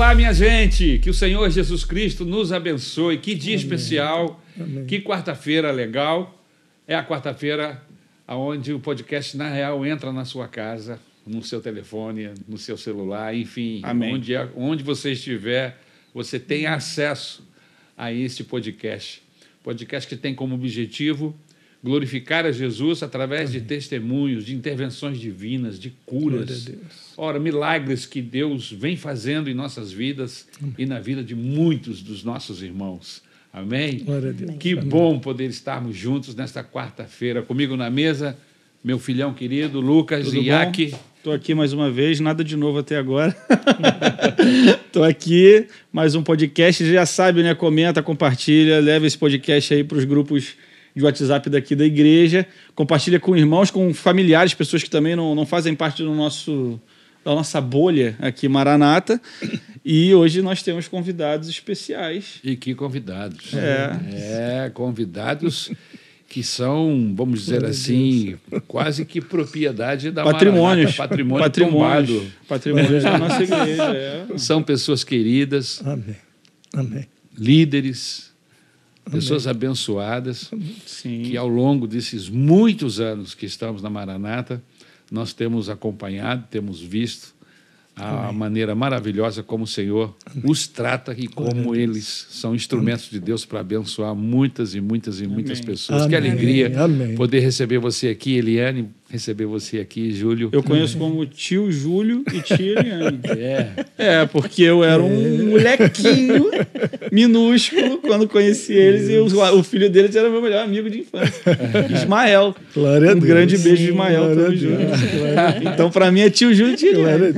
Olá, minha gente, que o Senhor Jesus Cristo nos abençoe. Que dia especial, que quarta-feira legal. É a quarta-feira onde o podcast, na real, entra na sua casa, no seu telefone, no seu celular, enfim, onde você estiver, você tem acesso a este podcast. Podcast que tem como objetivo glorificar a Jesus através de testemunhos, de intervenções divinas, de curas. Ora, milagres que Deus vem fazendo em nossas vidas e na vida de muitos dos nossos irmãos. Amém? Glória a Deus. Que bom poder estarmos juntos nesta quarta-feira. Comigo na mesa, meu filhão querido, Lucas e Iaque. Estou aqui mais uma vez, nada de novo até agora. Estou aqui, mais um podcast. Já sabe, né? Comenta, compartilha, leva esse podcast aí para os grupos de WhatsApp daqui da igreja. Compartilha com irmãos, com familiares, pessoas que também não fazem parte da nossa bolha aqui, Maranata. E hoje nós temos convidados especiais. E que convidados. Convidados que são, vamos dizer assim, quase que propriedade da Maranata, patrimônio tombado. Patrimônio da nossa igreja. São pessoas queridas, Amém. Líderes, pessoas abençoadas, Sim. que ao longo desses muitos anos que estamos na Maranata, nós temos acompanhado, temos visto a maneira maravilhosa como o Senhor os trata e como eles são instrumentos de Deus para abençoar muitas e muitas e muitas pessoas. Que alegria poder receber você aqui, Eliane, receber você aqui, Júlio. Eu conheço como tio Júlio e tia Eliane. Porque eu era um molequinho minúsculo quando conheci eles e o filho deles era meu melhor amigo de infância, Ismael. Glória a Deus. Grande beijo de Ismael. Então, para mim, é tio Júlio e tia Eliane.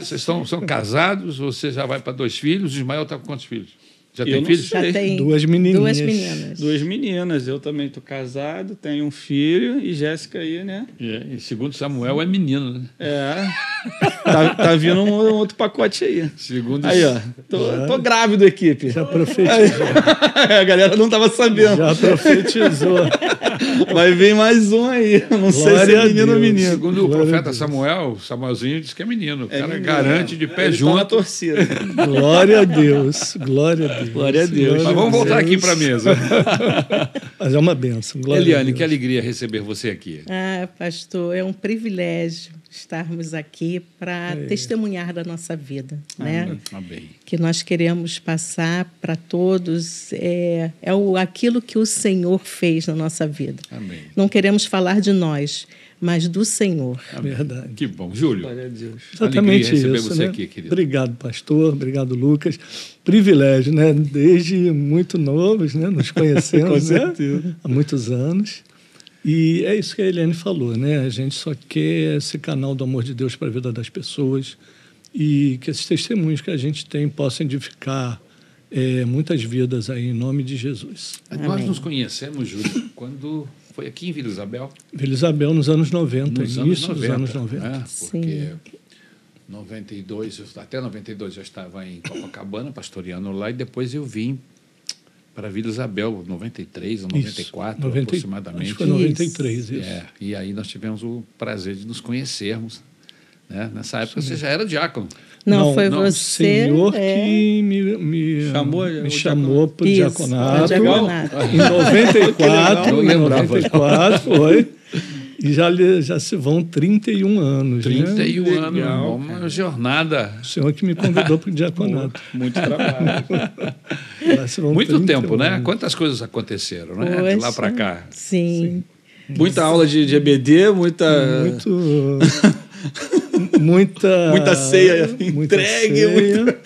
Vocês são casados, você já vai para 2 filhos, o Ismael está com quantos filhos? Já tem Eu não filhos? sei. Já tem 2 menininhas. 2 meninas. 2 meninas. Eu também estou casado, tenho um filho e Jéssica aí, né? E segundo Samuel, é menino, né? Tá vindo um outro pacote aí. Segundo Aí, ó. Tô grávido, equipe. Já profetizou. A galera não tava sabendo. Já profetizou. Vai vir mais um aí. Não sei se é menino ou menino. Segundo o profeta Samuel, Samuelzinho diz que é menino. O cara garante de pé junto. Tá na torcida. Glória a Deus. Glória a Deus. Glória a Deus. Mas vamos voltar aqui para a mesa. Mas é uma bênção. Glória Eliane, a Deus. que alegria receber você aqui. Pastor, é um privilégio estarmos aqui para testemunhar da nossa vida, né? Amém. Que nós queremos passar para todos aquilo que o Senhor fez na nossa vida. Amém. Não queremos falar de nós, mas do Senhor. Verdade. Que bom. Júlio. Glória a Deus. Exatamente receber isso, você né? aqui, querido. Obrigado, pastor. Obrigado, Lucas. Privilégio, né? Desde muito novos, né? Nos conhecemos, Com certeza. Há muitos anos. E é isso que a Eliane falou, né? A gente só quer esse canal do amor de Deus para a vida das pessoas e que esses testemunhos que a gente tem possam edificar muitas vidas aí, em nome de Jesus. Nós nos conhecemos, Júlio, quando foi aqui em Vila Isabel. Vila Isabel nos anos 90, Nos início anos dos 90, anos 90. né? Sim. Porque 92, até 92 eu estava em Copacabana, pastoreando lá, e depois eu vim para Vila Isabel, 93 ou 94, Isso, aproximadamente. Acho que foi 93, isso. E aí nós tivemos o prazer de nos conhecermos. Né? Nessa época você já era diácono. Não, foi o você. Senhor que me chamou para o Isso, diaconato. pro diaconato. Em 94, Eu em lembrava. 94 foi. E já se vão 31 anos. 31 né? anos, Legal, uma jornada. O senhor que me convidou para o diaconato. Muito trabalho. Já se vão Muito 31 tempo, né? anos. Quantas coisas aconteceram, né? De Poxa. lá para cá. Sim. Muita aula de EBD, muita ceia entregue. ceia.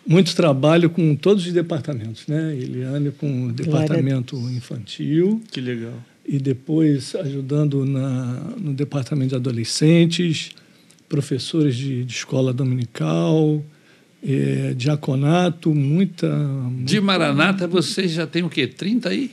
Muito trabalho com todos os departamentos, né? Eliane com o departamento infantil. Que legal. E depois ajudando no departamento de adolescentes, professores de escola dominical, diaconato, De Maranata, vocês já têm o quê? 30 aí?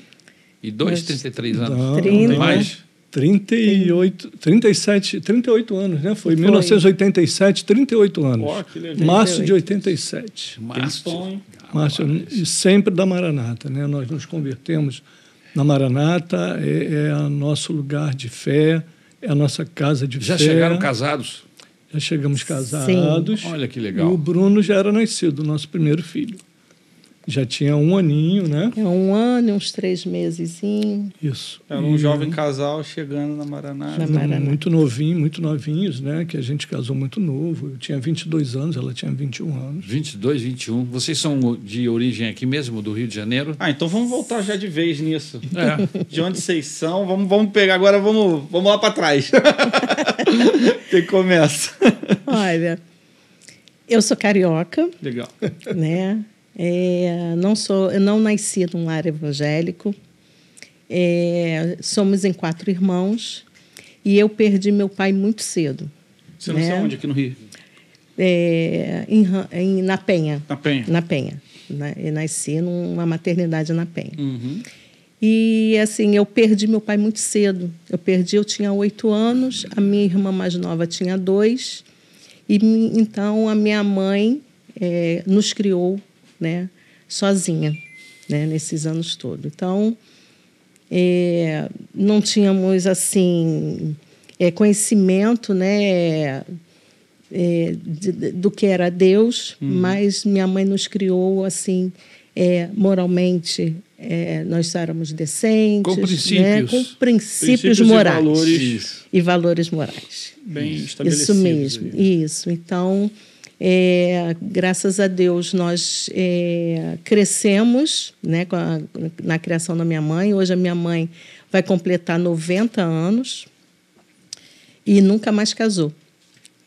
E 33 anos? Não, 30. Mais? 38 anos, né? Foi 1987, 38 anos. Ó, que legal. Março de 87. Março. Março, e sempre da Maranata, né? Nós nos convertemos na Maranata, é o nosso lugar de fé, é a nossa casa de fé. Já chegaram casados? Já chegamos casados. Sim. Olha que E legal. o Bruno já era nascido, o nosso primeiro filho. Já tinha 1 aninho, né? É 1 ano e uns 3 meses. Isso. Era um jovem casal chegando na Maranata. Na Maranata. Muito novinho, muito novinhos, né? Que a gente casou muito novo. Eu tinha 22 anos, ela tinha 21 anos. 22, 21. Vocês são de origem aqui mesmo, do Rio de Janeiro? Ah, então vamos voltar já de vez nisso. É. De onde vocês são? Vamos pegar agora, vamos lá para trás. Quem começa? Olha, eu sou carioca, Legal. né? Eu não nasci num lar evangélico. Somos em 4 irmãos e eu perdi meu pai muito cedo. Você não sabe onde aqui no Rio? Na Penha. Na Penha. Na Penha. Eu nasci numa maternidade na Penha. Uhum. E, assim, eu perdi meu pai muito cedo. Eu tinha 8 anos, a minha irmã mais nova tinha 2. E, então, a minha mãe nos criou, né, sozinha, né, nesses anos todos. Então, não tínhamos, assim, conhecimento, né, do que era Deus, mas minha mãe nos criou, assim, moralmente, nós éramos decentes, Com princípios. né, com princípios morais e valores morais. Bem estabelecidos. Isso mesmo, aí. isso. Então, graças a Deus, nós crescemos, né, na criação da minha mãe. Hoje a minha mãe vai completar 90 anos e nunca mais casou.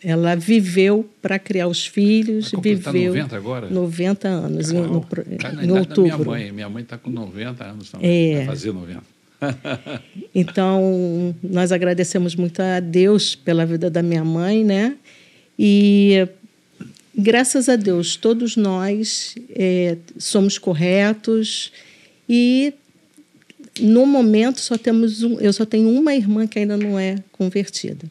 Ela viveu para criar os filhos. Vai completar viveu 90 agora? 90 anos, Tá em na idade outubro. da minha mãe está com 90 anos também, vai fazer 90. Então, nós agradecemos muito a Deus pela vida da minha mãe, né? E, graças a Deus, todos nós somos corretos e, no momento, eu só tenho uma irmã que ainda não é convertida.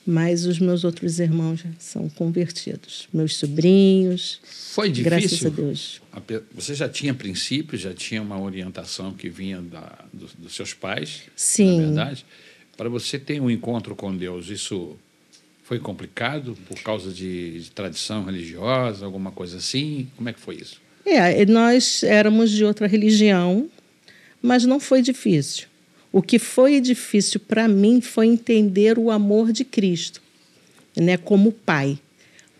Mas os meus outros irmãos já são convertidos. Meus sobrinhos. Foi difícil? Graças a Deus. Você já tinha princípios, já tinha uma orientação que vinha dos seus pais? Sim. Na verdade. Para você ter um encontro com Deus, isso foi complicado por causa de tradição religiosa, alguma coisa assim? Como é que foi isso? Nós éramos de outra religião, mas não foi difícil. O que foi difícil para mim foi entender o amor de Cristo, né, como pai.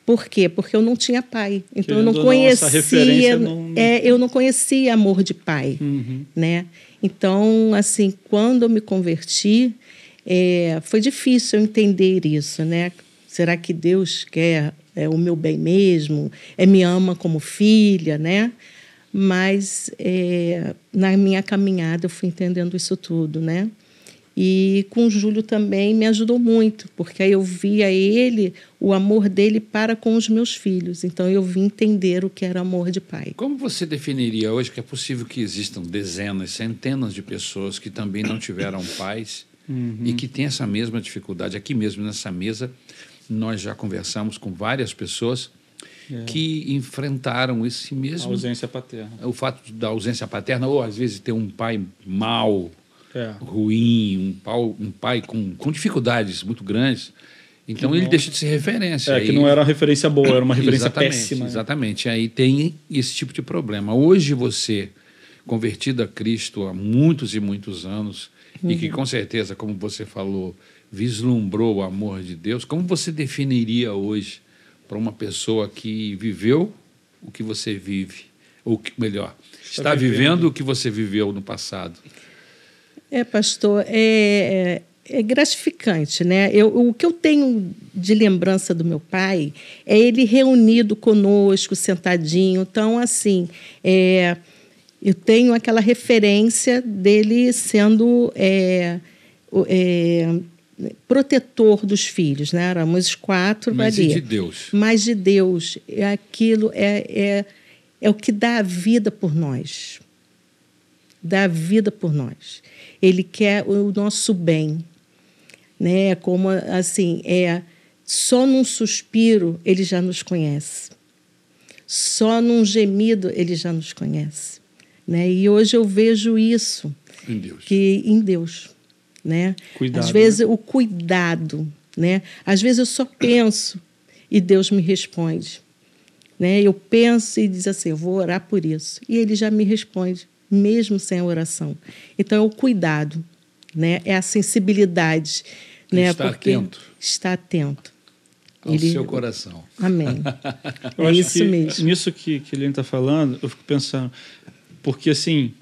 Por quê? Porque eu não tinha pai. Então, eu não conhecia... eu não conhecia amor de pai. Uhum. Né? Então, assim, quando eu me converti, foi difícil eu entender isso. Né? Será que Deus quer o meu bem mesmo? Me ama como filha, né? Mas, na minha caminhada, eu fui entendendo isso tudo, né? E com o Júlio também me ajudou muito, porque aí eu via o amor dele para com os meus filhos. Então, eu vim entender o que era amor de pai. Como você definiria hoje que é possível que existam dezenas, centenas de pessoas que também não tiveram pais e que têm essa mesma dificuldade? Aqui mesmo, nessa mesa, nós já conversamos com várias pessoas que enfrentaram esse mesmo... A ausência paterna. O fato da ausência paterna, ou às vezes ter um pai mau, ruim, um pai com dificuldades muito grandes. Então ele deixa de ser referência. Que não era uma referência boa, era uma referência péssima. Exatamente. Aí tem esse tipo de problema. Hoje você, convertido a Cristo há muitos e muitos anos, e que com certeza, como você falou, vislumbrou o amor de Deus, como você definiria hoje para uma pessoa que viveu o que você vive, ou melhor, está vivendo o que você viveu no passado? Pastor, é gratificante, né? O que eu tenho de lembrança do meu pai é ele reunido conosco, sentadinho. Então, assim, eu tenho aquela referência dele sendo protetor dos filhos, né? Éramos 4 ali. Mas e de Deus? Mas de Deus, aquilo é o que dá a vida por nós. Dá a vida por nós. Ele quer o nosso bem, né? Como assim, só num suspiro ele já nos conhece. Só num gemido ele já nos conhece, né? E hoje eu vejo isso em Deus. Em Deus. Né? Cuidado, às vezes, né? O cuidado, né? Às vezes eu só penso e Deus me responde, né? Eu penso e diz assim, eu vou orar por isso. E Ele já me responde, mesmo sem a oração. Então, é o cuidado, né? É a sensibilidade. Né? Está atento. Está atento. Ao seu coração. Amém. Eu é acho isso que, mesmo. Nisso que ele está falando, eu fico pensando, porque assim,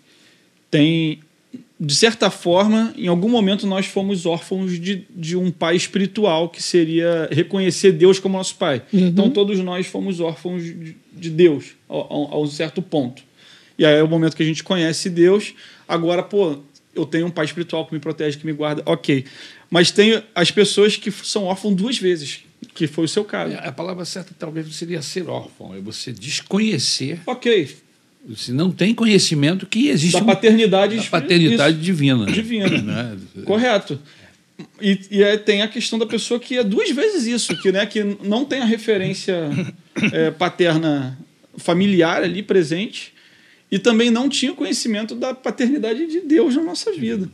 tem, de certa forma, em algum momento nós fomos órfãos de um pai espiritual, que seria reconhecer Deus como nosso pai. Então todos nós fomos órfãos de Deus, a um certo ponto. E aí é o momento que a gente conhece Deus. Agora, eu tenho um pai espiritual que me protege, que me guarda, ok. Mas tem as pessoas que são órfãos 2 vezes, que foi o seu caso. A palavra certa talvez não seria ser órfão, é você desconhecer. Ok. Você não tem conhecimento que existe da paternidade divina. Divina. Né? Correto. E aí tem a questão da pessoa que é 2 vezes isso, que não tem a referência paterna familiar ali presente e também não tinha conhecimento da paternidade de Deus na nossa vida.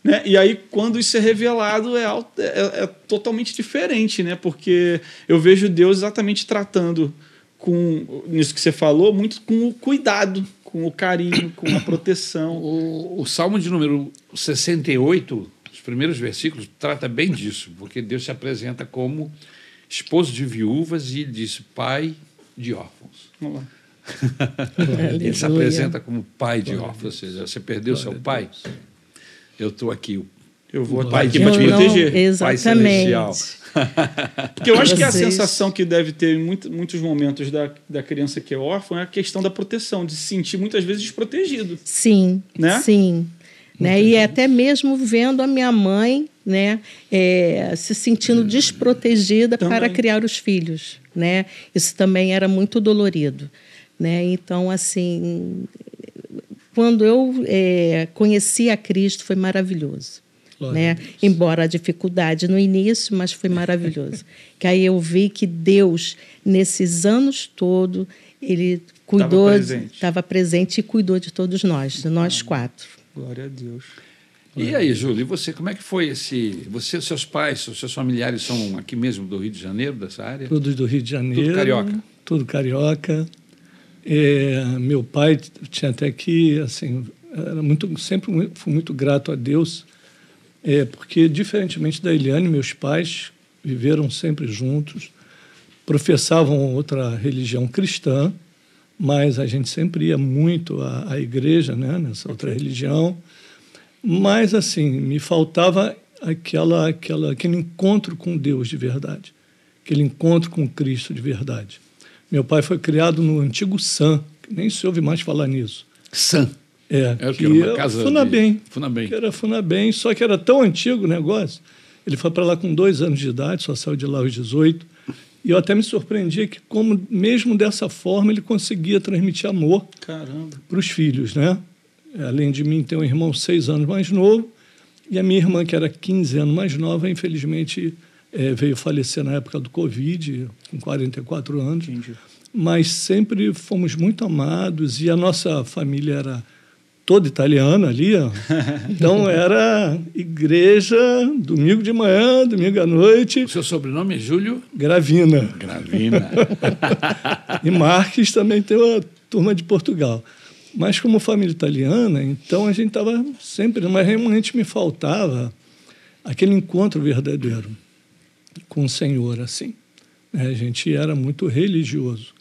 Né? E aí, quando isso é revelado, é totalmente diferente, né? Porque eu vejo Deus exatamente tratando com nisso que você falou, muito com o cuidado, com o carinho, com a proteção. O Salmo de número 68, os primeiros versículos, trata bem disso, porque Deus se apresenta como esposo de viúvas e diz pai de órfãos. Vamos lá. Ele se apresenta como pai de órfãos, ou seja, você perdeu seu pai, eu estou aqui, eu vou estar aqui para te proteger. Pai celestial. Porque eu acho que a sensação que deve ter em muitos momentos da criança que é órfã é a questão da proteção, de se sentir muitas vezes desprotegido. Sim, né? Sim. Né? E até mesmo vendo a minha mãe, né, se sentindo desprotegida para criar os filhos. Né? Isso também era muito dolorido. Né? Então, assim, quando eu conheci a Cristo, foi maravilhoso. Né? Embora a dificuldade no início, mas foi maravilhoso. Que aí eu vi que Deus, nesses anos todos, Ele cuidou, estava presente e cuidou de todos nós 4. Glória a Deus. E aí, Júlio, e você, como é que foi seus pais, seus familiares são aqui mesmo do Rio de Janeiro, dessa área? Todos do Rio de Janeiro. Tudo carioca? Tudo carioca. Meu pai tinha até que, assim, sempre fui muito grato a Deus, porque, diferentemente da Eliane, meus pais viveram sempre juntos, professavam outra religião cristã, mas a gente sempre ia muito à igreja, né, nessa outra religião. Mas, assim, me faltava aquele encontro com Deus de verdade, aquele encontro com Cristo de verdade. Meu pai foi criado no antigo SAM, que nem se ouve mais falar nisso. SAM? Que era uma casa Funabem. Que era Funabem, só que era tão antigo o negócio. Ele foi para lá com 2 anos de idade, só saiu de lá aos 18. E eu até me surpreendia que, como mesmo dessa forma, ele conseguia transmitir amor para os filhos, né? Além de mim, tem um irmão 6 anos mais novo, e a minha irmã, que era 15 anos mais nova, infelizmente veio falecer na época do Covid, com 44 anos. Entendi. Mas sempre fomos muito amados, e a nossa família era toda italiana ali, ó. Então era igreja, domingo de manhã, domingo à noite. O seu sobrenome é Júlio? Gravina. Gravina. E Marques também tem uma turma de Portugal. Mas como família italiana, então a gente estava sempre... Mas realmente me faltava aquele encontro verdadeiro com o Senhor, assim. A gente era muito religioso.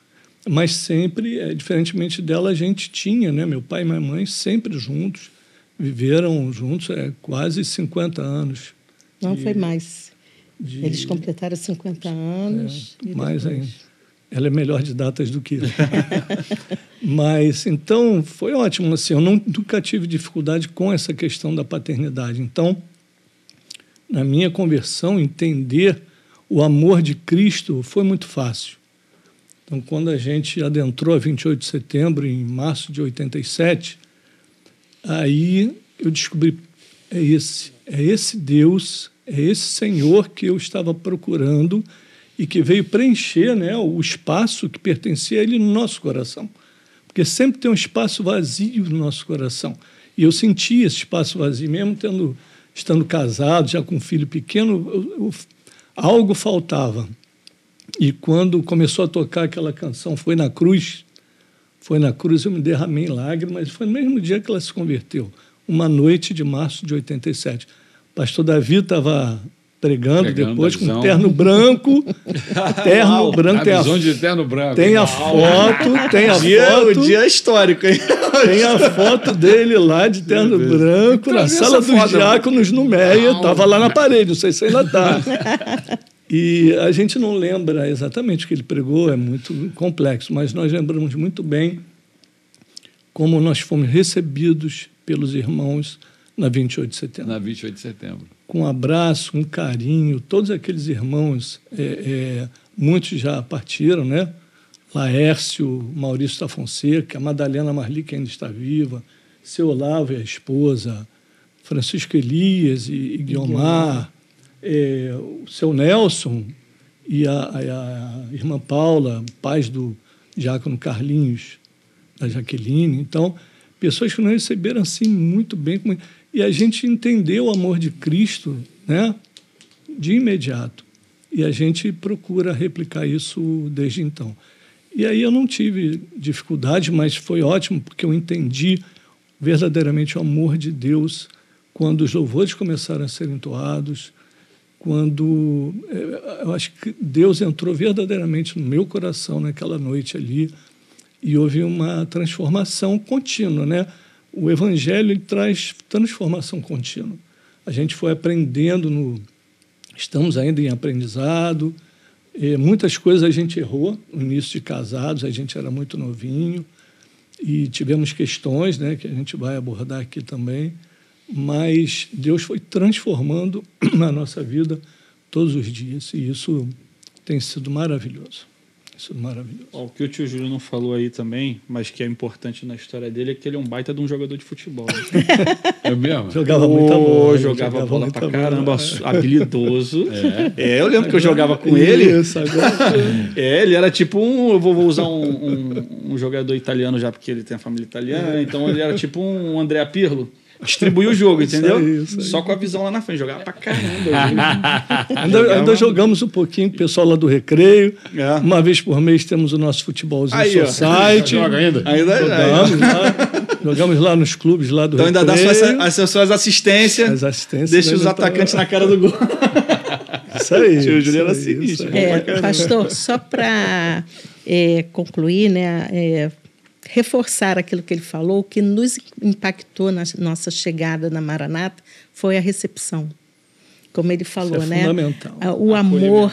Mas sempre, diferentemente dela, a gente tinha, né? Meu pai e minha mãe sempre juntos, viveram juntos quase 50 anos. Não, foi mais. Eles completaram 50 anos. Mais ainda. Ela é melhor de datas do que eu. Mas, então, foi ótimo. Assim, eu nunca tive dificuldade com essa questão da paternidade. Então, na minha conversão, entender o amor de Cristo foi muito fácil. Então, quando a gente adentrou a 28 de setembro, em março de 87, aí eu descobri, é esse Deus, é esse Senhor que eu estava procurando e que veio preencher, né, o espaço que pertencia a Ele no nosso coração. Porque sempre tem um espaço vazio no nosso coração. E eu senti esse espaço vazio, mesmo estando casado, já com um filho pequeno, algo faltava. E quando começou a tocar aquela canção, Foi na Cruz, eu me derramei em lágrimas. Foi no mesmo dia que ela se converteu, uma noite de março de 87. O pastor Davi estava pregando depois com terno branco. Terno branco. Tem a visão de terno branco. Tem a foto. O dia é histórico, hein? Tem a foto dele lá de terno branco, na sala dos diáconos no Meia. Estava lá na parede, não sei se ainda está. E a gente não lembra exatamente o que ele pregou, é muito complexo, mas nós lembramos muito bem como nós fomos recebidos pelos irmãos na 28 de setembro. Na 28 de setembro. Com um abraço, um carinho, todos aqueles irmãos, muitos já partiram, né? Laércio, Maurício da Fonseca, a Madalena Marli, que ainda está viva, seu Olavo e a esposa, Francisco Elias e Guiomar, o seu Nelson e a irmã Paula, pais do diácono Carlinhos, da Jaqueline. Então, pessoas que nos receberam assim muito bem. E a gente entendeu o amor de Cristo, né, de imediato. E a gente procura replicar isso desde então. E aí eu não tive dificuldade, mas foi ótimo, porque eu entendi verdadeiramente o amor de Deus quando os louvores começaram a ser entoados, quando eu acho que Deus entrou verdadeiramente no meu coração naquela noite ali e houve uma transformação contínua, né? O Evangelho ele traz transformação contínua. A gente foi aprendendo, estamos ainda em aprendizado, muitas coisas a gente errou no início de casados, a gente era muito novinho e tivemos questões, né, que a gente vai abordar aqui também, mas Deus foi transformando a nossa vida todos os dias e isso tem sido maravilhoso. Isso é maravilhoso. O que o tio Júlio não falou aí também, mas que é importante na história dele, é que ele é um baita de um jogador de futebol. Né? É mesmo? Jogava muita bola. Jogava bola pra caramba, habilidoso. Eu lembro que eu jogava com ele. Isso, agora... ele era tipo eu vou usar um jogador italiano já, porque ele tem a família italiana, então ele era tipo um Andrea Pirlo. Distribuir o jogo, entendeu? Isso aí. Só com a visão lá na frente. Jogava pra caramba. Ainda jogamos um pouquinho com o pessoal lá do Recreio. Uma vez por mês temos o nosso futebolzinho society. Joga ainda? Jogamos lá nos clubes lá do Recreio. Então ainda dá suas assistências. As assistências. Deixa os atacantes na cara do gol. Isso aí. Tio Júlio era sinistro. Pastor, só para concluir, né? Reforçar aquilo que ele falou, o que nos impactou na nossa chegada na Maranata foi a recepção. Como ele falou, isso é né? Fundamental. O amor,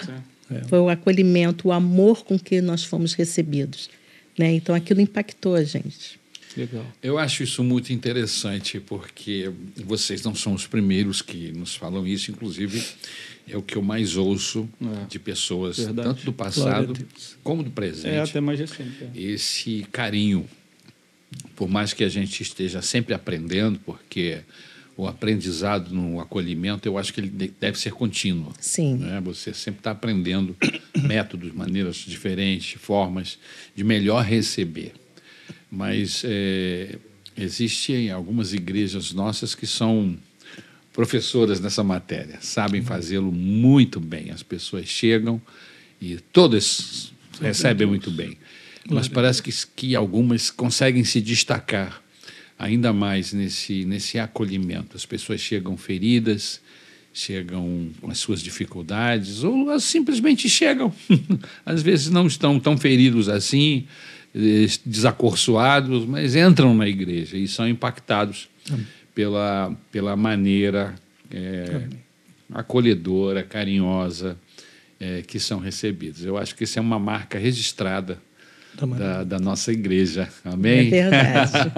foi o acolhimento, o amor com que nós fomos recebidos. Né? Então, aquilo impactou a gente. Legal. Eu acho isso muito interessante, porque vocês não são os primeiros que nos falam isso, inclusive é o que eu mais ouço de pessoas, tanto do passado como do presente. Até mais recente. Esse carinho, por mais que a gente esteja sempre aprendendo, porque o aprendizado no acolhimento, eu acho que ele deve ser contínuo. Sim. Né? Você sempre está aprendendo métodos, maneiras diferentes, formas de melhor receber. Mas existem algumas igrejas nossas que são professoras nessa matéria, sabem fazê-lo muito bem. As pessoas chegam e todas recebem muito bem. Mas parece que algumas conseguem se destacar ainda mais nesse acolhimento. As pessoas chegam feridas, chegam com as suas dificuldades, ou simplesmente chegam. Às vezes não estão tão feridos assim, desacorçoados, mas entram na igreja e são impactados pela maneira acolhedora, carinhosa que são recebidos. Eu acho que isso é uma marca registrada da nossa igreja. Amém? É verdade.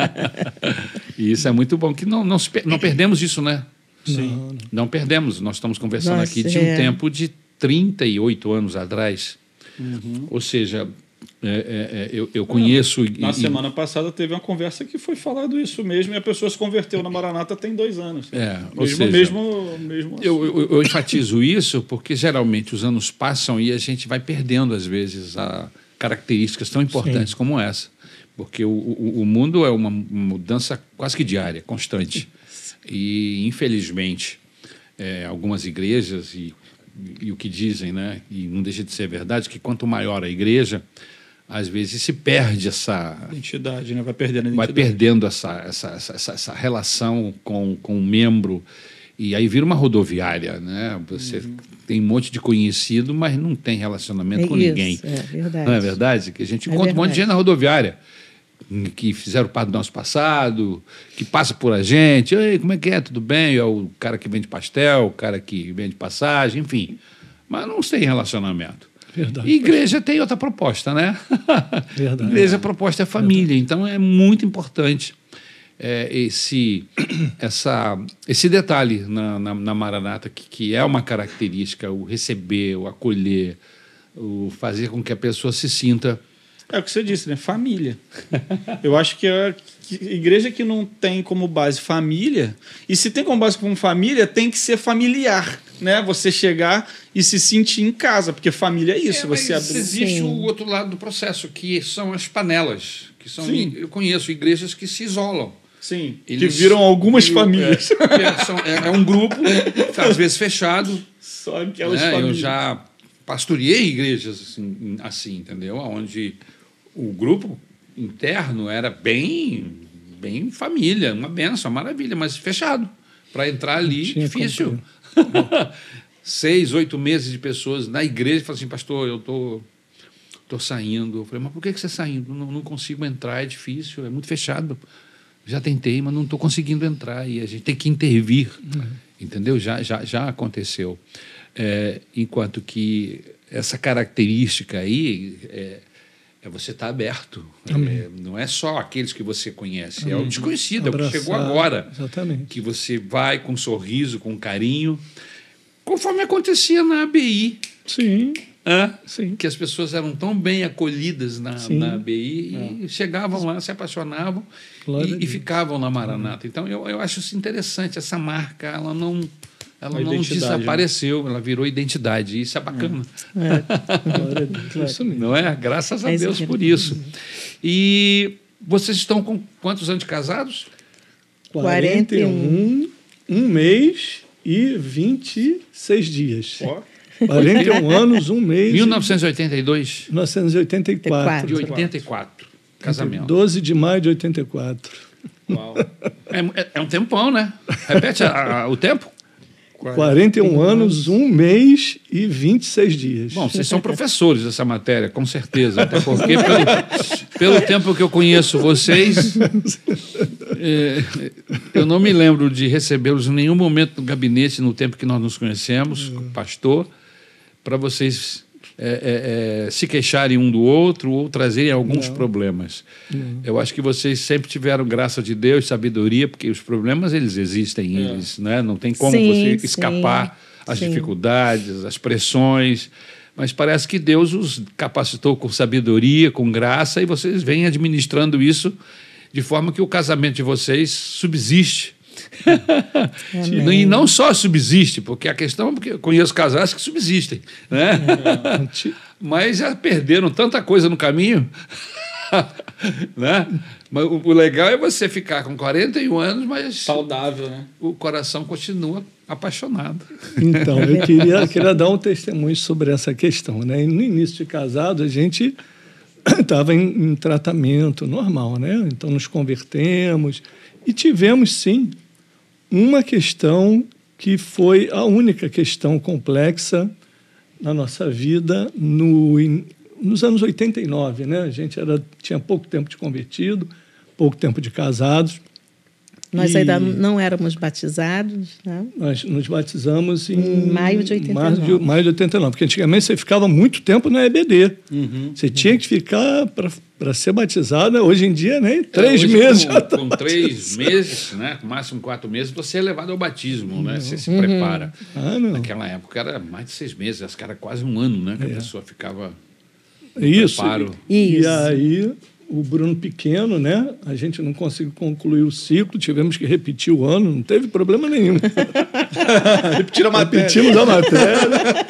E isso é muito bom, que não perdemos isso, né? Sim. Não perdemos. Nós estamos conversando aqui de um tempo de 38 anos atrás. Ou seja, eu conheço... Na semana passada teve uma conversa que foi falado isso mesmo e a pessoa se converteu na Maranata tem 2 anos. Mesmo eu enfatizo isso porque geralmente os anos passam e a gente vai perdendo, às vezes, características tão importantes como essa. Porque o mundo é uma mudança quase que diária, constante. E, infelizmente, algumas igrejas e e o que dizem, né? E não deixa de ser verdade, que quanto maior a igreja, às vezes se perde essa identidade, né? Vai perdendo a vai identidade. perdendo essa relação com o membro, e aí vira uma rodoviária, né? Você tem um monte de conhecido, mas não tem relacionamento com ninguém. É verdade. Não é verdade? Que a gente encontra um monte de gente na rodoviária que fizeram parte do nosso passado, que passa por a gente. Ei, como é que é? Tudo bem? É o cara que vende pastel, o cara que vende passagem, enfim. Mas não tem relacionamento. Verdade. E igreja tem outra proposta, né? Verdade. Igreja, a proposta é família. Então, é muito importante esse detalhe na Maranata, que é uma característica, o receber, o acolher, o fazer com que a pessoa se sinta. É o que você disse, né? Família. Eu acho que a igreja que não tem como base família, e se tem como base como família, tem que ser familiar, né? Você chegar e se sentir em casa, porque família é isso. Mas você abrir... existe Sim. o outro lado do processo, que são as panelas. Que são, Sim. eu conheço igrejas que se isolam. Sim, que Eles viram algumas famílias. É um grupo, às vezes fechado. Só aquelas Eu famílias. já pastoreei igrejas assim, entendeu? Onde o grupo interno era bem família, uma benção, uma maravilha, mas fechado. Para entrar ali, Tinha difícil. 6, 8 meses de pessoas na igreja, falam assim, pastor, eu tô saindo. Eu falei, mas por que você está saindo? Não consigo entrar, é difícil, é muito fechado. Já tentei, mas não estou conseguindo entrar, e a gente tem que intervir, entendeu? Já aconteceu. Enquanto que essa característica aí é você estar aberto. Não é só aqueles que você conhece, é o desconhecido, Abraçar, é o que chegou agora. Exatamente. Que você vai com um sorriso, com carinho, conforme acontecia na ABI. Sim, sim. Que as pessoas eram tão bem acolhidas na ABI e chegavam lá, se apaixonavam e ficavam na Maranata. Então, eu acho isso interessante. Essa marca, ela não desapareceu, né? Ela virou identidade. E isso é bacana. Glória a Deus. Isso mesmo. Não é? Graças a Deus por isso. E vocês estão com quantos anos de casados? 41, um mês e 26 dias. Ó. 41 anos, um mês. 1982? 1984. De 84. Casamento. 12 de maio de 84. Uau. É um tempão, né? Repete o tempo. 41 anos, um mês e 26 dias. Bom, vocês são professores dessa matéria, com certeza. Até porque, pelo tempo que eu conheço vocês, eu não me lembro de recebê-los em nenhum momento no gabinete, no tempo que nós nos conhecemos, pastor, para vocês se queixarem um do outro ou trazerem alguns problemas. Eu acho que vocês sempre tiveram graça de Deus, sabedoria, porque os problemas, eles existem, eles, né? Não tem como você escapar às dificuldades, às pressões, mas parece que Deus os capacitou com sabedoria, com graça, e vocês vêm administrando isso de forma que o casamento de vocês subsiste. E não só subsiste, porque a questão é porque eu conheço casais que subsistem, né? Mas já perderam tanta coisa no caminho, né? Mas o legal é você ficar com 41 anos, mas Saudável, né? o coração continua apaixonado. Então, eu queria dar um testemunho sobre essa questão, né? E no início de casado, a gente estava em tratamento normal, né? Então, nos convertemos e tivemos, sim, uma questão que foi a única questão complexa na nossa vida nos anos 89, né? A gente tinha pouco tempo de convertido, pouco tempo de casados. Nós ainda não éramos batizados, né? Nós nos batizamos em maio de 89. Maio de 89, porque antigamente você ficava muito tempo na EBD. Você tinha que ficar para ser batizado. Hoje em dia, né? 3 meses já tá com 3 meses, né? Com máximo 4 meses, você é levado ao batismo, né? Você se prepara. Naquela época era mais de 6 meses, acho que era quase um ano, né? Que a pessoa ficava no preparo. E aí o Bruno pequeno, né? A gente não conseguiu concluir o ciclo, tivemos que repetir o ano, não teve problema nenhum. Repetimos a matéria.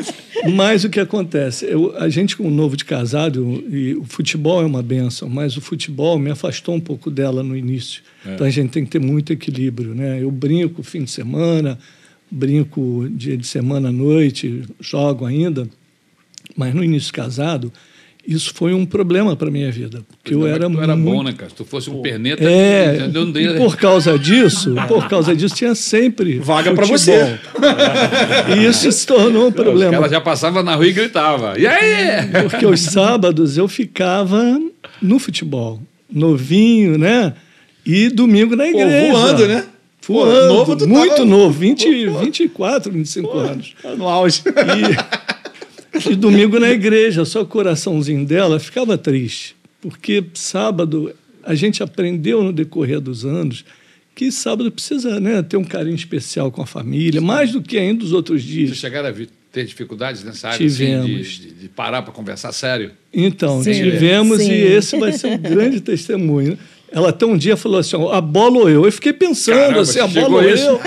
Mas o que acontece? A gente, com o novo de casado, e o futebol é uma benção, mas o futebol me afastou um pouco dela no início. Então a gente tem que ter muito equilíbrio, né? Eu brinco fim de semana, brinco dia de semana à noite, jogo ainda, mas no início casado, isso foi um problema para a minha vida. Porque eu era tu era muito... bom, né, cara? Se tu fosse um perneta... E por causa disso, tinha sempre vaga para futebol. você. E isso se tornou um problema. Ela já passava na rua e gritava. E aí? Porque os sábados eu ficava no futebol, novinho, né? E domingo na igreja. Voando, né? Voando, novo, muito novo, 24, 25 anos. No auge. E domingo na igreja, só o coraçãozinho dela ficava triste, porque sábado, a gente aprendeu no decorrer dos anos que sábado precisa, né, ter um carinho especial com a família, mais do que ainda os outros dias. Vocês chegaram a ter dificuldades nessa área assim, de parar para conversar sério? Então, tivemos, e esse vai ser um grande testemunho. Ela até um dia falou assim, a bola ou eu? Eu fiquei pensando, caramba, assim, a bola ou eu?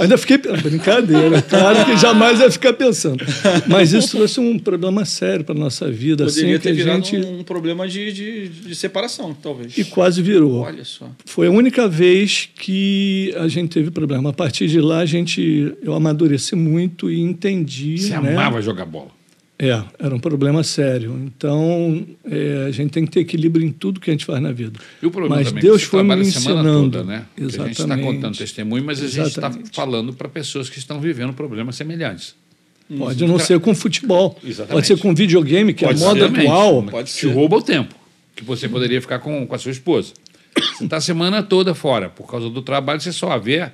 Ainda fiquei pensando, brincadeira, claro que jamais ia ficar pensando. Mas isso trouxe um problema sério para a nossa vida. Poderia assim, ter que virado gente... um problema de separação, talvez. E quase virou. Olha só. Foi a única vez que a gente teve problema. A partir de lá, eu amadureci muito e entendi. Você amava jogar bola. Era um problema sério. Então, a gente tem que ter equilíbrio em tudo que a gente faz na vida. E o problema mas também Deus você foi me trabalha a semana ensinando. toda, né? Exatamente. A gente está contando testemunho, mas a gente está falando para pessoas que estão vivendo problemas semelhantes. Pode não ser com futebol. Exatamente. Pode ser com videogame, que é a moda atual. Pode ser. Te rouba o tempo que você poderia ficar com a sua esposa. Você está a semana toda fora. Por causa do trabalho, você só vê...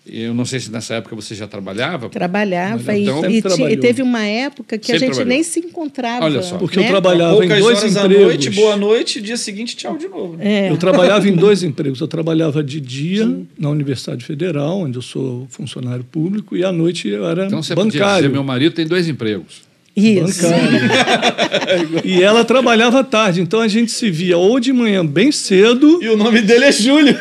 Eu não sei se nessa época você já trabalhava. Trabalhava então, e teve uma época que sempre a gente nem se encontrava. Olha só. Porque eu trabalhava em 2 horas empregos. À noite, boa noite, dia seguinte, tchau de novo. Eu trabalhava em 2 empregos. Eu trabalhava de dia na Universidade Federal, onde eu sou funcionário público, e à noite eu era então você bancário. Podia dizer, meu marido tem 2 empregos. Isso. E ela trabalhava à tarde, então a gente se via ou de manhã bem cedo. E o nome dele é Júlio.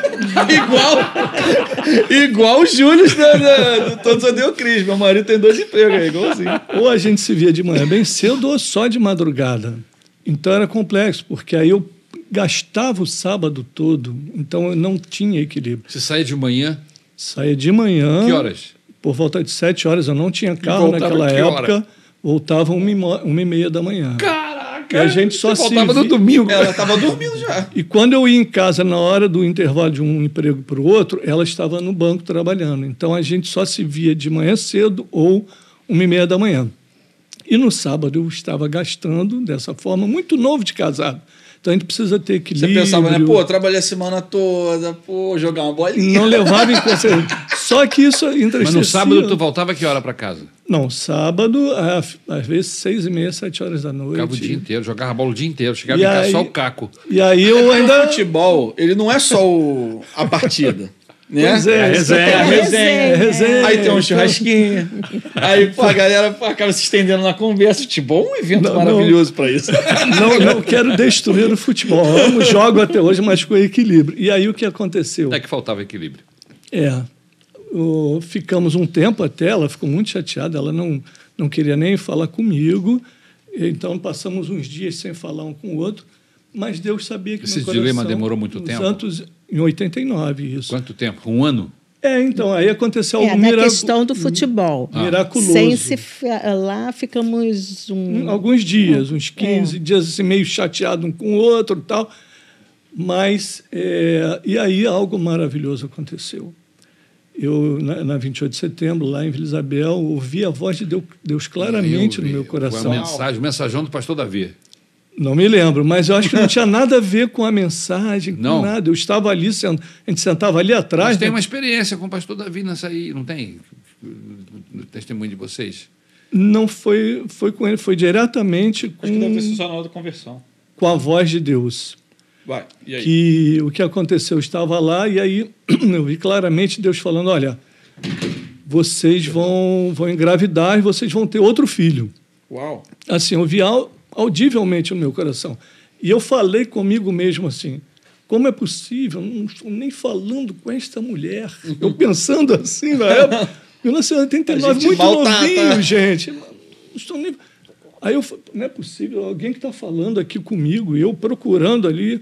igual o Júlio do Todos Odeiam Cris. Meu marido tem 2 empregos, igualzinho. Ou a gente se via de manhã bem cedo ou só de madrugada. Então era complexo, porque aí eu gastava o sábado todo, então eu não tinha equilíbrio. Você saía de manhã? Saía de manhã. Que horas? Por volta de 7 horas. Eu não tinha carro naquela época. Voltava 1h30 da manhã. Caraca! E a gente só se voltava no domingo. Ela estava dormindo já. E quando eu ia em casa, na hora do intervalo de um emprego para o outro, ela estava no banco trabalhando. Então, a gente só se via de manhã cedo ou 1h30 da manhã. E no sábado eu estava gastando dessa forma, muito novo de casado. Então, a gente precisa ter equilíbrio. Você pensava, né? Pô, trabalhei a semana toda, jogar uma bolinha. Não levava em consideração. Só que isso entristecia. Mas no sábado tu voltava que hora para casa? Não, sábado, às vezes 6h30, 7 horas da noite. Ficava o dia inteiro, jogava bola o dia inteiro. Chegava em casa só o caco. E aí eu ainda... O futebol, ele não é só a partida. Né? Pois é, a resenha. Aí tem um então... churrasquinho. Aí, pô, a galera acaba se estendendo na conversa. Futebol é um evento maravilhoso para isso. Não quero destruir o futebol. Eu jogo até hoje, mas com equilíbrio. E aí o que aconteceu? É que faltava equilíbrio. Ficamos um tempo até, ela ficou muito chateada, ela não queria nem falar comigo. Então passamos uns dias sem falar um com o outro. Mas Deus sabia que esse meu coração... dilema demorou muito tempo? Santos, em 89, isso. Quanto tempo? 1 ano? Então, aí aconteceu algo na questão do futebol. Miraculoso. Sem se... Lá ficamos alguns dias, uns 15 dias, assim, meio chateado um com o outro e tal. Mas, e aí algo maravilhoso aconteceu. Eu, na 28 de setembro, lá em Vila Isabel, ouvi a voz de Deus claramente no meu coração. Foi o mensagão do pastor Davi. Não me lembro, mas eu acho que não tinha nada a ver com a mensagem, não. Com nada. Eu estava ali, a gente sentava ali atrás. Mas tem uma experiência com o pastor Davi nessa aí, não tem? No testemunho de vocês? Não foi com ele, foi diretamente com... Acho que deve ter sido na hora da conversão. Com a voz de Deus. Vai, e aí? Que o que aconteceu, eu estava lá e aí eu vi claramente Deus falando, olha, vocês vão engravidar e vocês vão ter outro filho. Uau! Assim, eu vi audivelmente no meu coração. E eu falei comigo mesmo assim, como é possível? Eu não estou nem falando com esta mulher. Eu pensando assim, na época, 1989, muito novinho, gente. Não estou nem... Aí eu falei, não é possível, alguém que está falando aqui comigo, e eu procurando ali,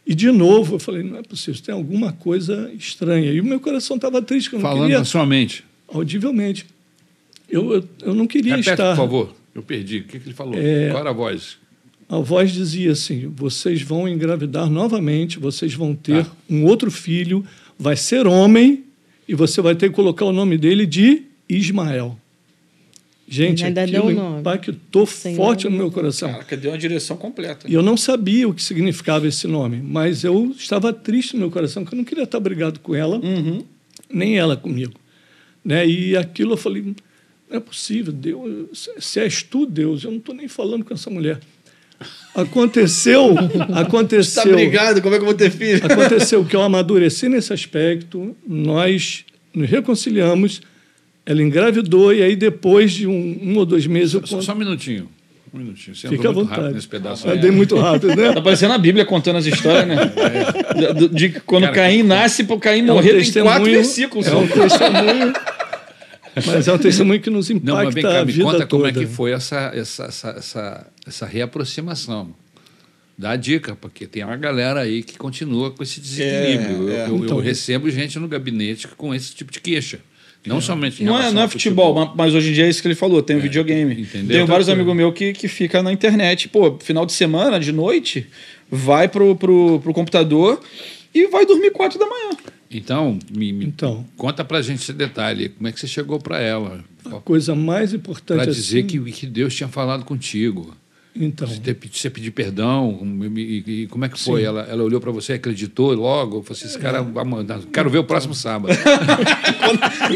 e de novo eu falei, não é possível, tem alguma coisa estranha. E o meu coração estava triste, que eu não falando queria... na sua mente. audivelmente. Eu não queria Repete, estar... por favor. Eu perdi. O que ele falou? Qual era a voz? A voz dizia assim, vocês vão engravidar novamente, vocês vão ter um outro filho, vai ser homem, e você vai ter que colocar o nome dele de Ismael. Gente, aquilo impactou forte no meu coração. Caraca, deu uma direção completa. E eu não sabia o que significava esse nome, mas eu estava triste no meu coração, porque eu não queria estar brigado com ela, nem ela comigo. Né? E aquilo eu falei, não é possível, Deus, se és tu, Deus, eu não estou nem falando com essa mulher. Aconteceu. Está brigado, como é que eu vou ter filho? Aconteceu que eu amadureci nesse aspecto, nós nos reconciliamos, ela engravidou, e aí depois de um ou 2 meses... Só um minutinho. Você Fica andou à muito rápido vontade. nesse pedaço. Andei muito rápido, né? Tá parecendo a Bíblia contando as histórias, né? De quando Caim nasce, para Caim morrer, tem 4 versículos. É um testemunho... Mas é um testemunho que nos impacta. Não, mas vem cá, a me vida conta toda. como é que foi essa reaproximação. Dá a dica, porque tem uma galera aí que continua com esse desequilíbrio. Eu recebo gente no gabinete com esse tipo de queixa. Não somente em não relação é futebol, mas hoje em dia é isso que ele falou, tem videogame. Entendeu? Tem vários amigos meus que ficam na internet. Pô, final de semana, de noite, vai pro computador e vai dormir 4 da manhã. Então, conta pra gente esse detalhe. Como é que você chegou para ela? A coisa mais importante para dizer assim, que Deus tinha falado contigo. Então. Você pedir perdão. E como é que foi? Ela olhou para você, acreditou logo? Falou assim, esse cara, quero ver o próximo sábado.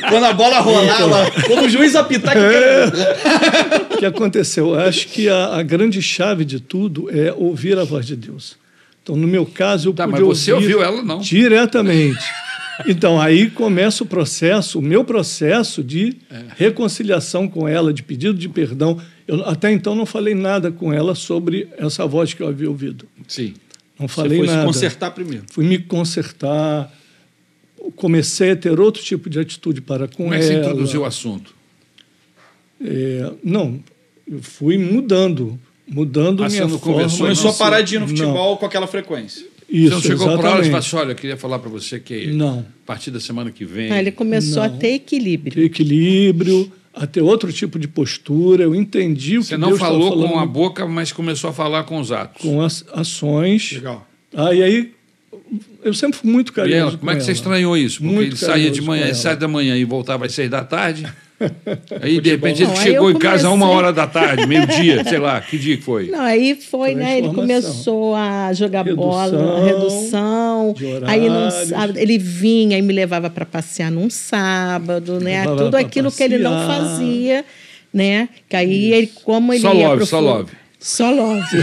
Quando a bola rolava, quando o juiz apitar... O que aconteceu? Eu acho que a grande chave de tudo é ouvir a voz de Deus. Então, no meu caso, eu pude mas você ouvir ouviu ela, não? Diretamente. Então, aí começa o meu processo de reconciliação com ela, de pedido de perdão. Eu até então não falei nada com ela sobre essa voz que eu havia ouvido. Sim. Não falei nada. Você foi se consertar primeiro. Fui me consertar, comecei a ter outro tipo de atitude para com ela. Como é que você introduziu o assunto? Não, eu fui mudando minha forma. Começou a parar de ir no futebol com aquela frequência. Isso, você não chegou para ela e falou assim, exatamente. olha, eu queria falar para você que Não. a partir da semana que vem... Ele começou a ter equilíbrio. Ter equilíbrio, a ter outro tipo de postura. Eu entendi o que Você não Deus estava falou falando com a boca, mas começou a falar com os atos. com as ações. Legal. E aí, eu sempre fui muito E carinhoso ela, como é que você estranhou isso? Porque Muito ele saía de carinhoso manhã, com ele sai ela. da manhã e voltava às 6 da tarde. Aí, de repente, ele Não, aí chegou eu em casa a comecei- 1h da tarde, meio-dia, sei lá, que dia que foi? Não, aí foi, né? Ele Transformação. começou a jogar Redução bola, redução. de Aí no horários. sábado ele vinha e me levava para passear num sábado, né? Levava Tudo pra aquilo que ele não passear. fazia, né? Que aí ele, como ele Só ia love, pro só fu- love. Só love.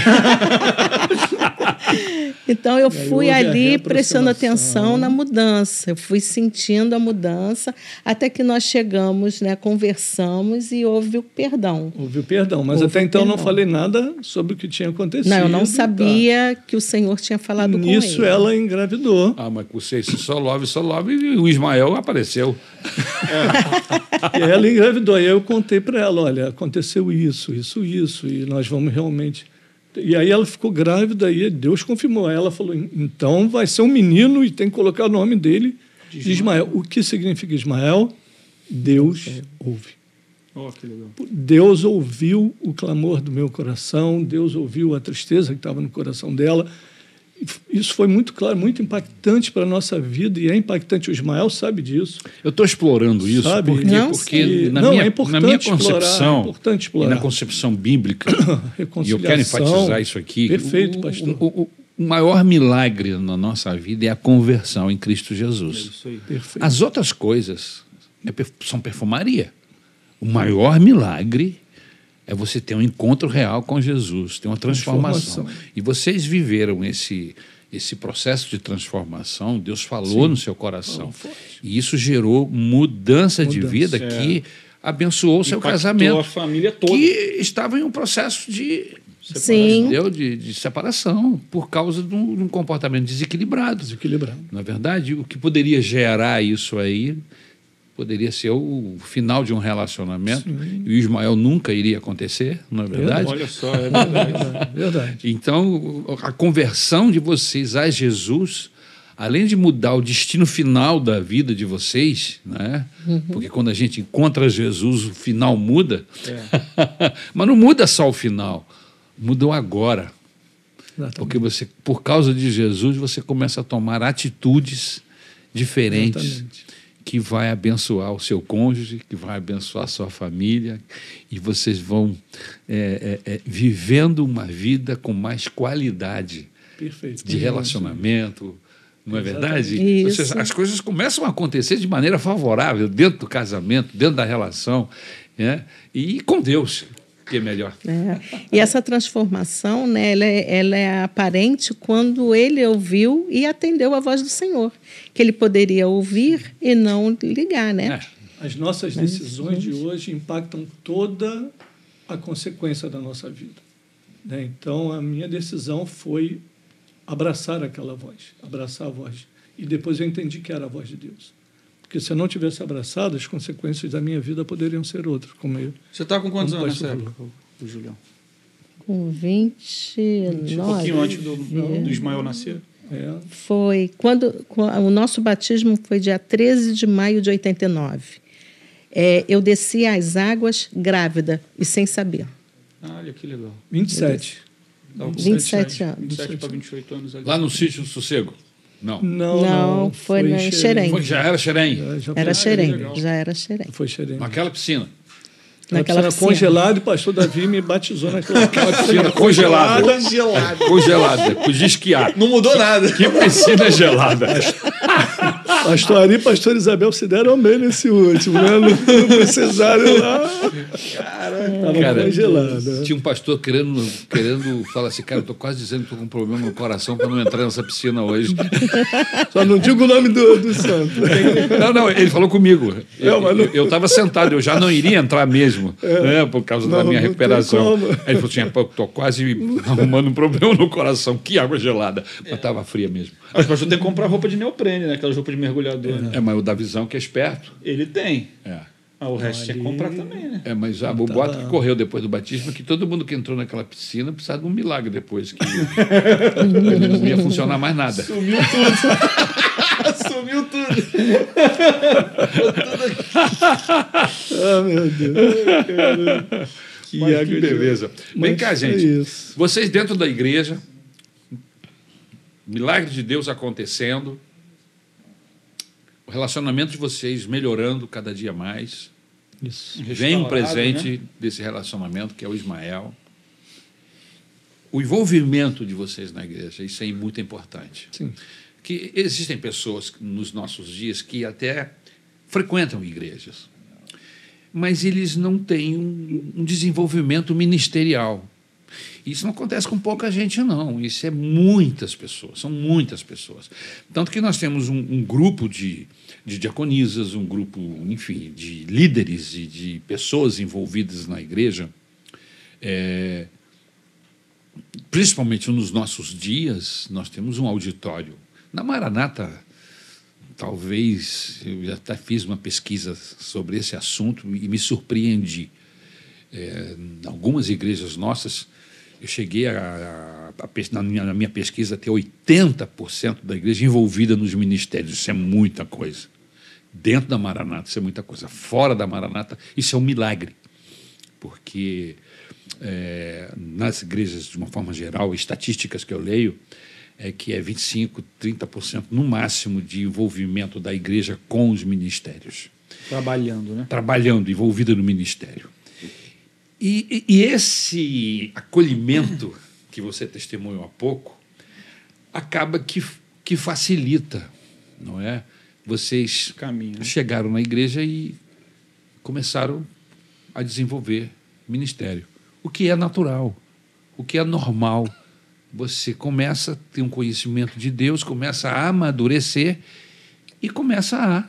Então eu aí fui houve a ali prestando reaproximação. atenção na mudança. Eu fui sentindo a mudança até que nós chegamos, né? Conversamos e houve o perdão. Houve o perdão, mas Houve até então eu não perdão. falei nada sobre o que tinha acontecido. Não, eu não tá? sabia que o Senhor tinha falado com ele. Nisso ela engravidou. Ah, mas com vocês só love, e o Ismael apareceu. E ela engravidou. E aí eu contei para ela, olha, aconteceu isso, e nós vamos realmente... E aí ela ficou grávida e Deus confirmou. Aí ela falou, então vai ser um menino e tem que colocar o nome dele de Ismael. O que significa Ismael? Deus ouve. Oh, que legal. Deus ouviu o clamor do meu coração, Deus ouviu a tristeza que estava no coração dela. Isso foi muito claro, muito impactante para a nossa vida, e é impactante. O Ismael sabe disso. Eu estou explorando isso Sabe? porque, Não, porque sim. na, Não, minha, é importante na minha explorar, concepção é importante e explorar. na concepção bíblica, e eu quero Reconciliação. enfatizar isso aqui, Perfeito, pastor. o maior milagre na nossa vida é a conversão em Cristo Jesus. Isso aí. Perfeito. As outras coisas são perfumaria. O maior milagre é você ter um encontro real com Jesus, ter uma transformação. E vocês viveram esse processo de transformação, Deus falou no seu coração. E isso gerou mudança de vida que abençoou o seu Impactou casamento. a família toda. Que estava em um processo de, Sim. entendeu? De separação, por causa de um comportamento desequilibrado. Desequilibrado. Na verdade, o que poderia gerar isso aí poderia ser o final de um relacionamento. E o Ismael nunca iria acontecer, não é verdade? Olha só, é verdade. Verdade. Então, a conversão de vocês a Jesus além de mudar o destino final da vida de vocês, né? Porque quando a gente encontra Jesus, o final muda, mas não muda só o final, muda o agora. Exatamente. Porque você, por causa de Jesus, você começa a tomar atitudes diferentes. Exatamente. Que vai abençoar o seu cônjuge, que vai abençoar a sua família, e vocês vão vivendo uma vida com mais qualidade. Perfeito. De relacionamento, não é verdade? Isso. As coisas começam a acontecer de maneira favorável dentro do casamento, dentro da relação, né? E com Deus, que é melhor. E essa transformação, né, ela é aparente quando ele ouviu e atendeu a voz do Senhor, que ele poderia ouvir e não ligar, né? As nossas decisões de hoje impactam toda a consequência da nossa vida, né? Então, a minha decisão foi abraçar aquela voz, abraçar a voz. E depois eu entendi que era a voz de Deus. Porque se eu não tivesse abraçado, as consequências da minha vida poderiam ser outras. Como eu. Você está com quantos Como anos nessa pastor época, o Julião? Com 29. Um pouquinho antes do Ismael nascer? Foi quando o nosso batismo foi dia 13 de maio de 89. Eu desci às águas grávida e sem saber. Olha que legal. 27. 27 anos. 27 para 28 anos ali. Lá no sítio do Sossego? Não. Não, foi em Xerém. Já era Xerém. Era Xerém, já era Xerém. Foi Xerém. Naquela piscina. Naquela piscina congelada, e o pastor Davi me batizou naquela piscina congelada. Congelada. Podia esquiar. Não mudou nada. Que piscina gelada. Pastor Ari e pastor Isabel se deram bem nesse último, né? Não precisaram lá. Estava congelada. Tinha um pastor querendo falar assim, cara, eu estou quase dizendo que estou com um problema no coração para não entrar nessa piscina hoje. Só não digo o nome do santo. Não, ele falou comigo. Eu estava sentado, eu já não iria entrar mesmo, né, por causa da minha recuperação. Aí ele falou assim, estou quase arrumando um problema no coração. Que água gelada. Mas estava fria mesmo. Mas o pastor tem que comprar roupa de neoprene, né? Aquelas roupas de mergulhador. Né? Mas o da visão que é esperto. Ele tem. O resto tinha que comprar também, né? Mas o boato que correu depois do batismo é que todo mundo que entrou naquela piscina precisava de um milagre depois, que não ia funcionar mais nada. Sumiu tudo. Sumiu tudo. Meu Deus. Que beleza. Vem cá, gente. Vocês dentro da igreja, milagre de Deus acontecendo, o relacionamento de vocês melhorando cada dia mais. Isso. Vem um presente desse relacionamento, que é o Ismael. O envolvimento de vocês na igreja, isso é muito importante. Sim. Que existem pessoas nos nossos dias que até frequentam igrejas, mas eles não têm um desenvolvimento ministerial. Isso não acontece com pouca gente, não. Isso é muitas pessoas, são muitas pessoas. Tanto que nós temos um grupo de diaconisas, um grupo, enfim, de líderes e de pessoas envolvidas na igreja, principalmente nos nossos dias, nós temos um auditório. Na Maranata, talvez, eu já até fiz uma pesquisa sobre esse assunto e me surpreendi. Em algumas igrejas nossas, eu cheguei na minha pesquisa a ter 80% da igreja envolvida nos ministérios. Isso é muita coisa. Dentro da Maranata, isso é muita coisa. Fora da Maranata, isso é um milagre. Porque nas igrejas, de uma forma geral, estatísticas que eu leio, é que é 25%, 30% no máximo de envolvimento da igreja com os ministérios. Trabalhando, né? Trabalhando, envolvida no ministério. E esse acolhimento que você testemunhou há pouco acaba que facilita, não é? Vocês chegaram na igreja e começaram a desenvolver ministério, o que é natural, o que é normal. Você começa a ter um conhecimento de Deus, começa a amadurecer e começa a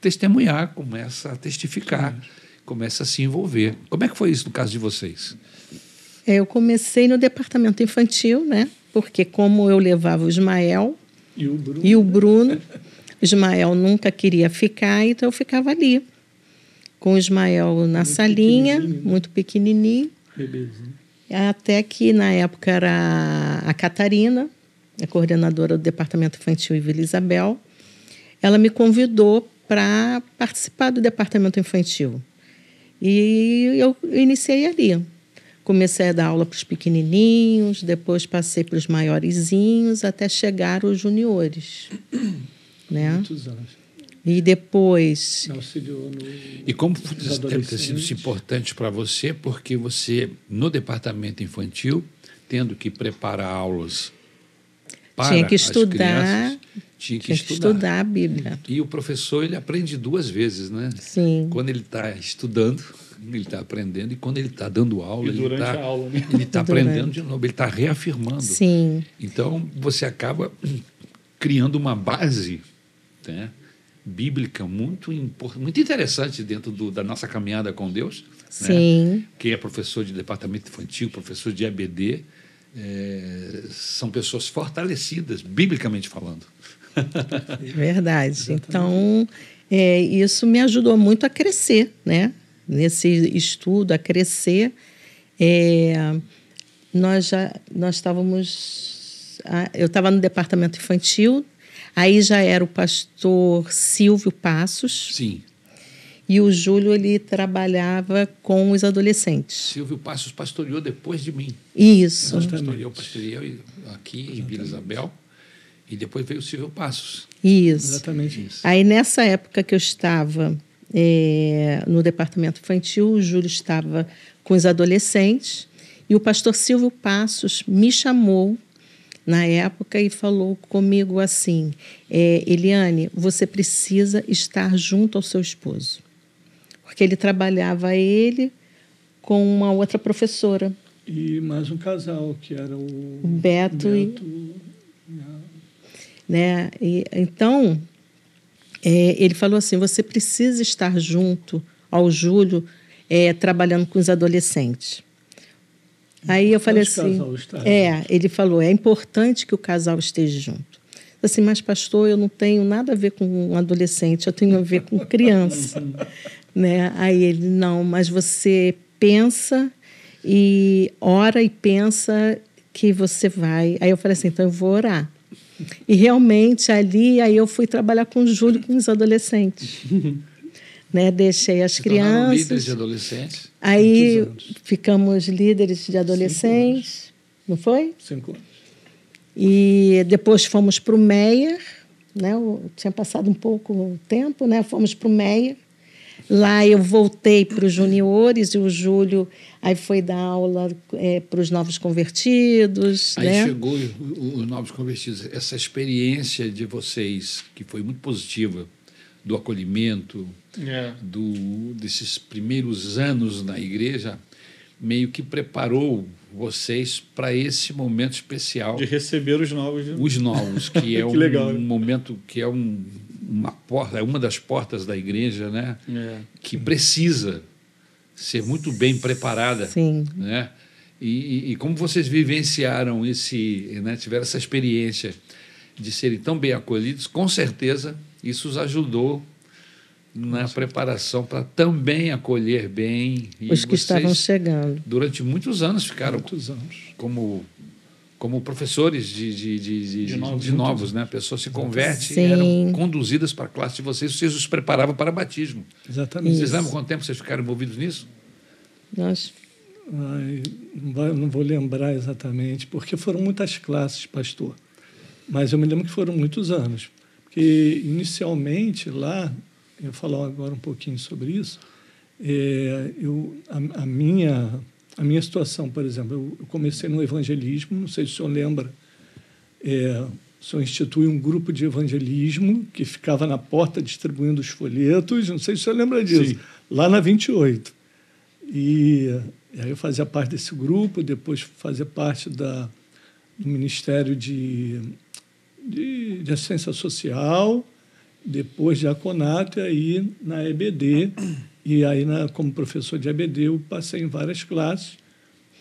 testemunhar, começa a testificar. Começa a se envolver. Como é que foi isso no caso de vocês? Eu comecei no departamento infantil, né? Porque como eu levava o Ismael e o Bruno, o Ismael nunca queria ficar, então eu ficava ali. Com o Ismael na salinha, muito pequenininho. Bebezinho. Até que na época era a Catarina, a coordenadora do Departamento Infantil em Vila Isabel, ela me convidou para participar do Departamento Infantil. E eu iniciei ali. Comecei a dar aula para os pequenininhos, depois passei para os maiorzinhos, até chegar aos juniores. Né? Muitos anos. E depois... E como deve ter sido isso importante para você, porque você, no departamento infantil, tendo que preparar aulas para tinha que as estudar, crianças, tinha que estudar a Bíblia. E o professor, ele aprende duas vezes, né? Sim. Quando ele está estudando, ele está aprendendo, e quando ele está dando aula, ele está aprendendo de novo, ele está reafirmando. Sim. Então, você acaba criando uma base, né, bíblica muito interessante dentro da nossa caminhada com Deus. Sim. Né? Quem é professor de departamento infantil, professor de EBD, são pessoas fortalecidas, biblicamente falando. Verdade. Então, isso me ajudou muito a crescer, né? Nesse estudo, a crescer. Nós estávamos... Eu estava no departamento infantil, aí já era o pastor Silvio Passos. Sim. E o Júlio, ele trabalhava com os adolescentes. Silvio Passos pastoreou depois de mim. Isso. Pastoreou aqui em Vila Isabel. E depois veio o Silvio Passos. Isso. Exatamente isso. Aí, nessa época que eu estava no departamento infantil, o Júlio estava com os adolescentes. E o pastor Silvio Passos me chamou na época e falou comigo assim: Eliane, você precisa estar junto ao seu esposo. Porque ele trabalhava com uma outra professora. E mais um casal, que era o Beto né? Então, ele falou assim: você precisa estar junto ao Júlio, trabalhando com os adolescentes. Aí eu falei assim, ele falou, é importante que o casal esteja junto. Assim, mas pastor, eu não tenho nada a ver com um adolescente, eu tenho a ver com criança. Né? Aí ele, não, mas você pensa e ora e pensa que você vai. Aí eu falei assim, então eu vou orar. E realmente aí eu fui trabalhar com o Júlio, com os adolescentes. Né? Deixei as crianças. Líderes de adolescentes. Aí ficamos líderes de adolescentes, não foi? 5 anos. E depois fomos para o Meyer, né? Tinha passado um pouco o tempo, né? Fomos para o Meyer. Lá eu voltei para os juniores e o Júlio aí foi dar aula para os novos convertidos. Aí né? chegou os novos convertidos. Essa experiência de vocês, que foi muito positiva, do acolhimento, desses primeiros anos na igreja, meio que preparou vocês para esse momento especial. De receber os novos. Né? Os novos, que é legal, momento que é uma porta, é uma das portas da igreja, né? Que precisa ser muito bem preparada. Sim. Né? E como vocês vivenciaram né, tiveram essa experiência de serem tão bem acolhidos, com certeza isso os ajudou na preparação para também acolher bem. Os que estavam chegando. Durante muitos anos ficaram como professores de novos, né? A pessoa se converte e eram conduzidas para a classe de vocês os preparavam para batismo. Exatamente. Vocês lembram quanto tempo vocês ficaram envolvidos nisso? Não vou lembrar exatamente, porque foram muitas classes, pastor. Mas eu me lembro que foram muitos anos. Porque, inicialmente, lá, eu vou falar agora um pouquinho sobre isso, a minha situação, por exemplo, eu comecei no evangelismo, não sei se o senhor lembra, o senhor institui um grupo de evangelismo que ficava na porta distribuindo os folhetos, não sei se o senhor lembra disso, lá na 28. E aí eu fazia parte desse grupo, depois fazia parte do Ministério de Assistência Social, depois de diaconato, e aí na EBD. E aí, como professor de EBD, eu passei em várias classes.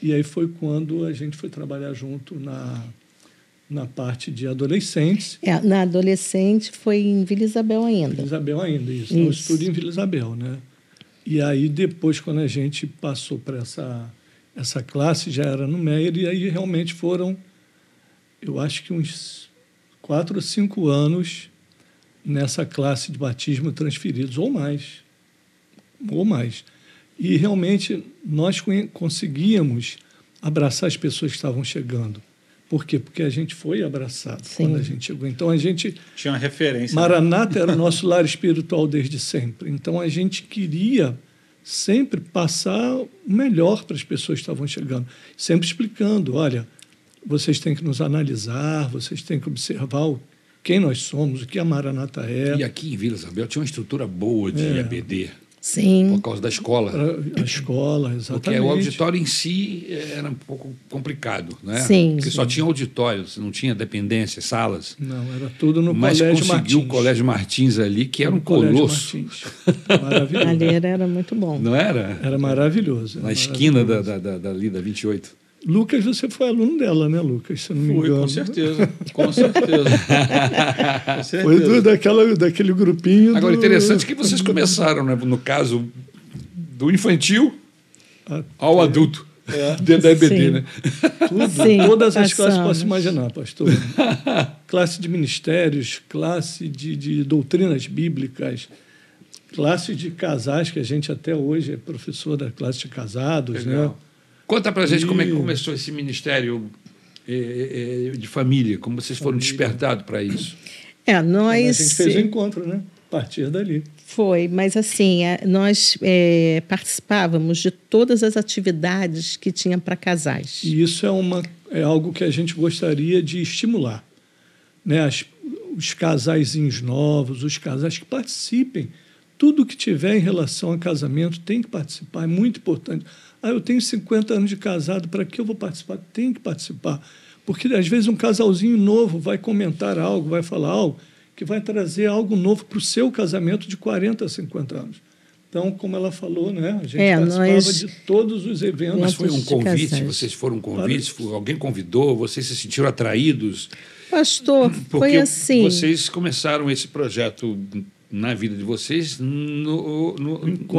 E aí foi quando a gente foi trabalhar junto na parte de adolescentes. Na adolescente foi em Vila Isabel ainda. Vila Isabel ainda, isso. Eu estudo em Vila Isabel, né? E aí, depois, quando a gente passou para essa classe, já era no Meyer, e aí realmente foram eu acho que uns 4 ou 5 anos nessa classe de batismo transferidos, ou mais. E realmente nós conseguíamos abraçar as pessoas que estavam chegando. Por quê? Porque a gente foi abraçado quando a gente chegou. Então a gente... Tinha uma referência. Maranata era o nosso lar espiritual desde sempre. Então a gente queria sempre passar o melhor para as pessoas que estavam chegando. Sempre explicando, olha, vocês têm que nos analisar, vocês têm que observar quem nós somos, o que a Maranata é. E aqui em Vila Isabel tinha uma estrutura boa de ABD. Sim. Por causa da escola. A escola, exatamente. Porque o auditório em si era um pouco complicado, né? Sim. Porque só tinha auditório, você não tinha dependência, salas. Não, era tudo no Mas Colégio Martins. conseguiu o Colégio Martins ali, que era um colosso. Maravilhoso. Ali era muito bom. Não era? Era maravilhoso. Na esquina dali da 28. Lucas, você foi aluno dela, né, Lucas? Se eu não me engano. Com certeza. Com certeza. Foi daquele grupinho. Agora, interessante que vocês começaram, né, no caso, do infantil ao adulto. Dentro da EBD, Sim. né? Todas as classes posso imaginar, pastor. Classe de ministérios, classe de doutrinas bíblicas, classe de casais, que a gente até hoje é professor da classe de casados, Legal. né? Conta pra gente como é que começou esse ministério de família, como vocês foram despertados para isso. A gente fez um encontro, né? A partir dali. Foi, mas assim, nós participávamos de todas as atividades que tinha para casais. E isso é algo que a gente gostaria de estimular, né? Os casaizinhos novos, os casais que participem. Tudo que tiver em relação a casamento tem que participar, é muito importante. Eu tenho 50 anos de casado, para que eu vou participar? Tem que participar. Porque, às vezes, um casalzinho novo vai comentar algo, vai falar algo que vai trazer algo novo para o seu casamento de 40 a 50 anos. Então, como ela falou, né, a gente participava de todos os eventos. Mas foi um convite? Vocês foram um convite? Alguém convidou? Vocês se sentiram atraídos? Pastor, foi assim. Vocês começaram esse projeto na vida de vocês no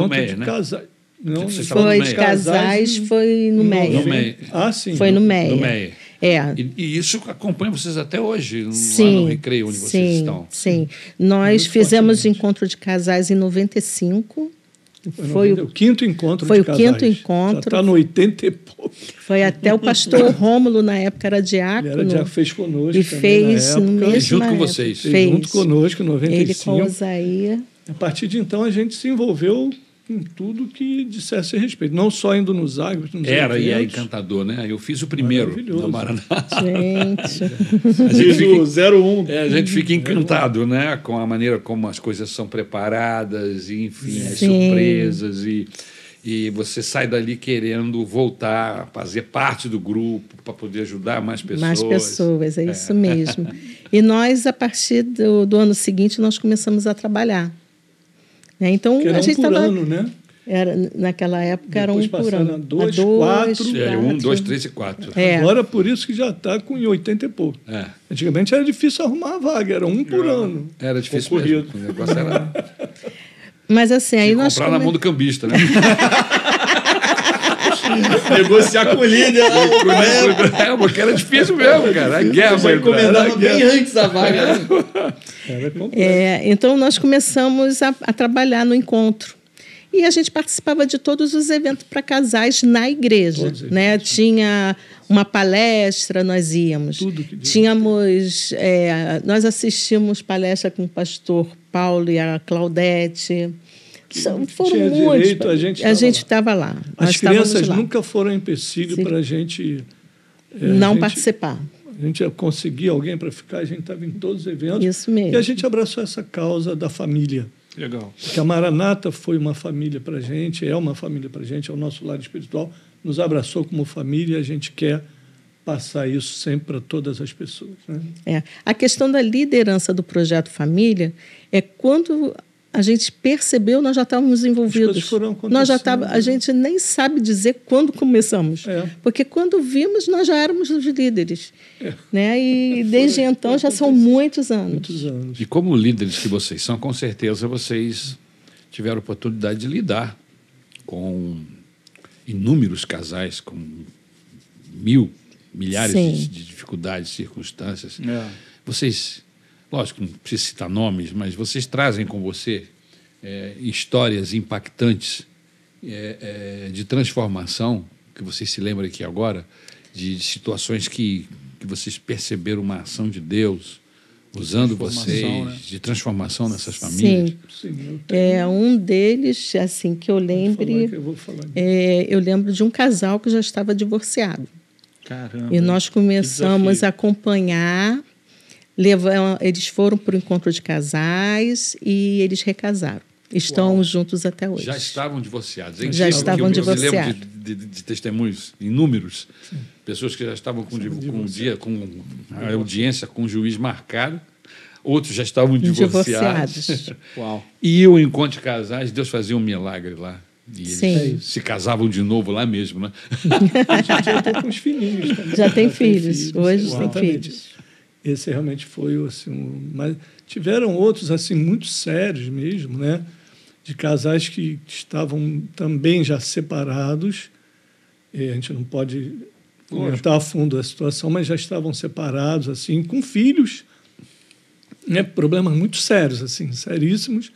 MEI, né? Casais. Não, foi de casais, foi no MEI. Sim. Foi no MEI. No MEI. E isso acompanha vocês até hoje, lá no Recreio, onde vocês estão. Sim. Nós fizemos encontro de casais em 95. Foi o quinto encontro de casais. Foi o quinto encontro. Já está no 80 e pouco. Foi até o pastor Rômulo, na época, era diácono. Ele era diácono, fez conosco. E fez no mesmo junto com vocês. Fez junto conosco, em 95. Ele com Osaia. A partir de então, a gente se envolveu em tudo que dissesse respeito. Não só indo nos águas, nos eventos. E é encantador, né? Eu fiz o primeiro na Maranata. Gente. Fiz o 01. A gente fica encantado, né? Com a maneira como as coisas são preparadas, e, enfim, as surpresas. E você sai dali querendo voltar, fazer parte do grupo, para poder ajudar mais pessoas. Mais pessoas, é isso mesmo. E nós, a partir do ano seguinte, nós começamos a trabalhar. Então, que era a gente por ano, né? Naquela época depois era um por ano. 2, 4. 1, 2, 3 e 4. Agora, por isso que já está com 80 e pouco. Antigamente era difícil arrumar a vaga, era um por ano. Era difícil mesmo. O negócio era... Mas assim, aí nós... comprar na mão do cambista, né? Negociar com o líder. Porque era difícil mesmo, cara. A guerra vai encomendar bem antes da vaga. Então, nós começamos a trabalhar no encontro. E a gente participava de todos os eventos para casais na igreja. Né? Tinha uma palestra, nós íamos. Tudo que tínhamos, nós assistimos palestra com o pastor Paulo e a Claudete. Foram muitos. A gente estava lá. As crianças nunca foram empecilho para a gente participar. A gente conseguir alguém para ficar, a gente estava em todos os eventos. Isso mesmo. E a gente abraçou essa causa da família. Legal. Porque a Maranata foi uma família para a gente, é uma família para a gente, é o nosso lar espiritual. Nos abraçou como família e a gente quer passar isso sempre para todas as pessoas. Né? A questão da liderança do Projeto Família é quando a gente percebeu, nós já estávamos envolvidos. As coisas foram acontecendo. A gente nem sabe dizer quando começamos. Porque quando vimos, nós já éramos os líderes. Né? E desde então já são muitos anos. Muitos anos. E como líderes que vocês são, com certeza vocês tiveram a oportunidade de lidar com inúmeros casais, com 1.000 milhares de dificuldades, circunstâncias. Vocês, lógico, não preciso citar nomes, mas vocês trazem com você histórias impactantes de transformação, que vocês se lembram aqui agora, de situações que vocês perceberam uma ação de Deus usando vocês, né? De transformação nessas famílias. Sim. Um deles, assim, que eu lembre, eu lembro de um casal que já estava divorciado. Caramba. E nós começamos a acompanhar, eles foram para o encontro de casais e eles recasaram. Estão juntos até hoje. Já estavam divorciados. Já estavam divorciados. Eu lembro de testemunhos inúmeros, pessoas que já estavam com a audiência com o juiz marcado, outros já estavam divorciados. Uau. E o encontro de casais, Deus fazia um milagre lá. E eles se casavam de novo lá mesmo, né? Já tem com os filhinhos também. Já tem filhos. Hoje tem filhos. Esse realmente foi assim, mas tiveram outros assim muito sérios mesmo, né? De casais que estavam também já separados. A gente não pode comentar a fundo a situação, mas já estavam separados, assim, com filhos, né? Problemas muito sérios, assim, seríssimos,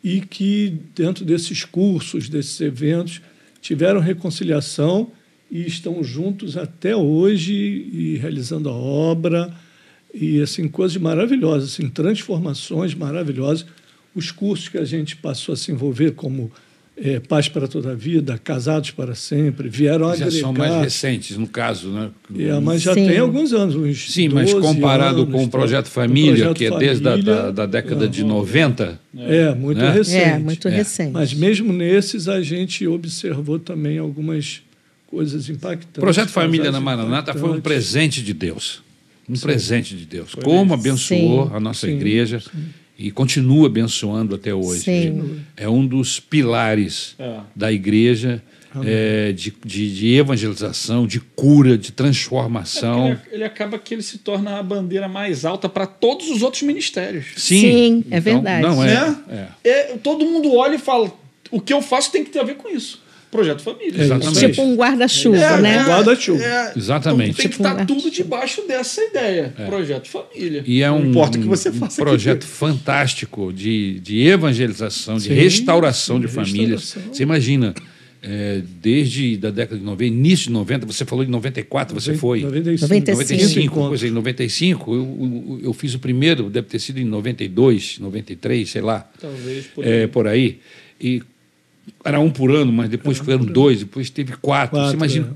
e que dentro desses cursos, desses eventos, tiveram reconciliação e estão juntos até hoje e realizando a obra. E, assim, coisas maravilhosas, assim, transformações maravilhosas. Os cursos que a gente passou a se envolver, como Paz para Toda a Vida, Casados para Sempre, vieram agregar... Já são mais recentes, no caso, né? Mas já tem alguns anos, uns Sim, mas comparado com o Projeto Família, que é desde a década de 90... muito né? recente. Muito recente. Mas mesmo nesses, a gente observou também algumas coisas impactantes. O Projeto Família na Maranata foi um presente de Deus. Presente de Deus. Como abençoou a nossa igreja e continua abençoando até hoje. Sim. É um dos pilares da igreja, de evangelização, de cura, de transformação. Ele acaba que ele se torna a bandeira mais alta para todos os outros ministérios. Sim, é verdade. Não todo mundo olha e fala, o que eu faço tem que ter a ver com isso. Projeto Família. Exatamente. Tipo um guarda-chuva, né? Guarda-chuva. Exatamente. Então, tem que estar tudo debaixo dessa ideia. Projeto Família. E é não importa o que você faça projeto fantástico de evangelização, de restauração de famílias. Você imagina, desde a década de 90, início de 90, você falou de 94, você foi? 95. Pois é, em 95, eu fiz o primeiro, deve ter sido em 92, 93, sei lá. Talvez por aí. E era um por ano, mas depois foram 2, depois teve 4. Você imagina,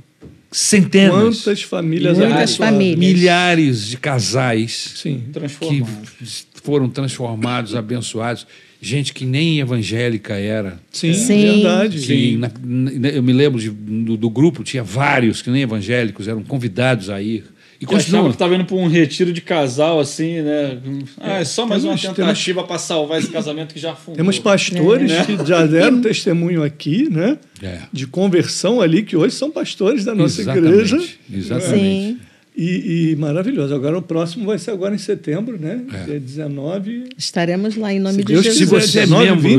centenas. Quantas famílias? Muitas famílias. Milhares de casais que foram transformados, abençoados. Gente que nem evangélica era. Sim, verdade. Eu me lembro do grupo, tinha vários que nem evangélicos, eram convidados a ir. E achava que estava indo para um retiro de casal, assim, né? É só mais uma tentativa para salvar esse casamento que já fundou. Temos pastores que já deram testemunho aqui, né? De conversão ali, que hoje são pastores da nossa igreja. Exatamente. E maravilhoso. Agora o próximo vai ser agora em setembro, né? Dia 19. Estaremos lá em nome de Jesus. Se você é membro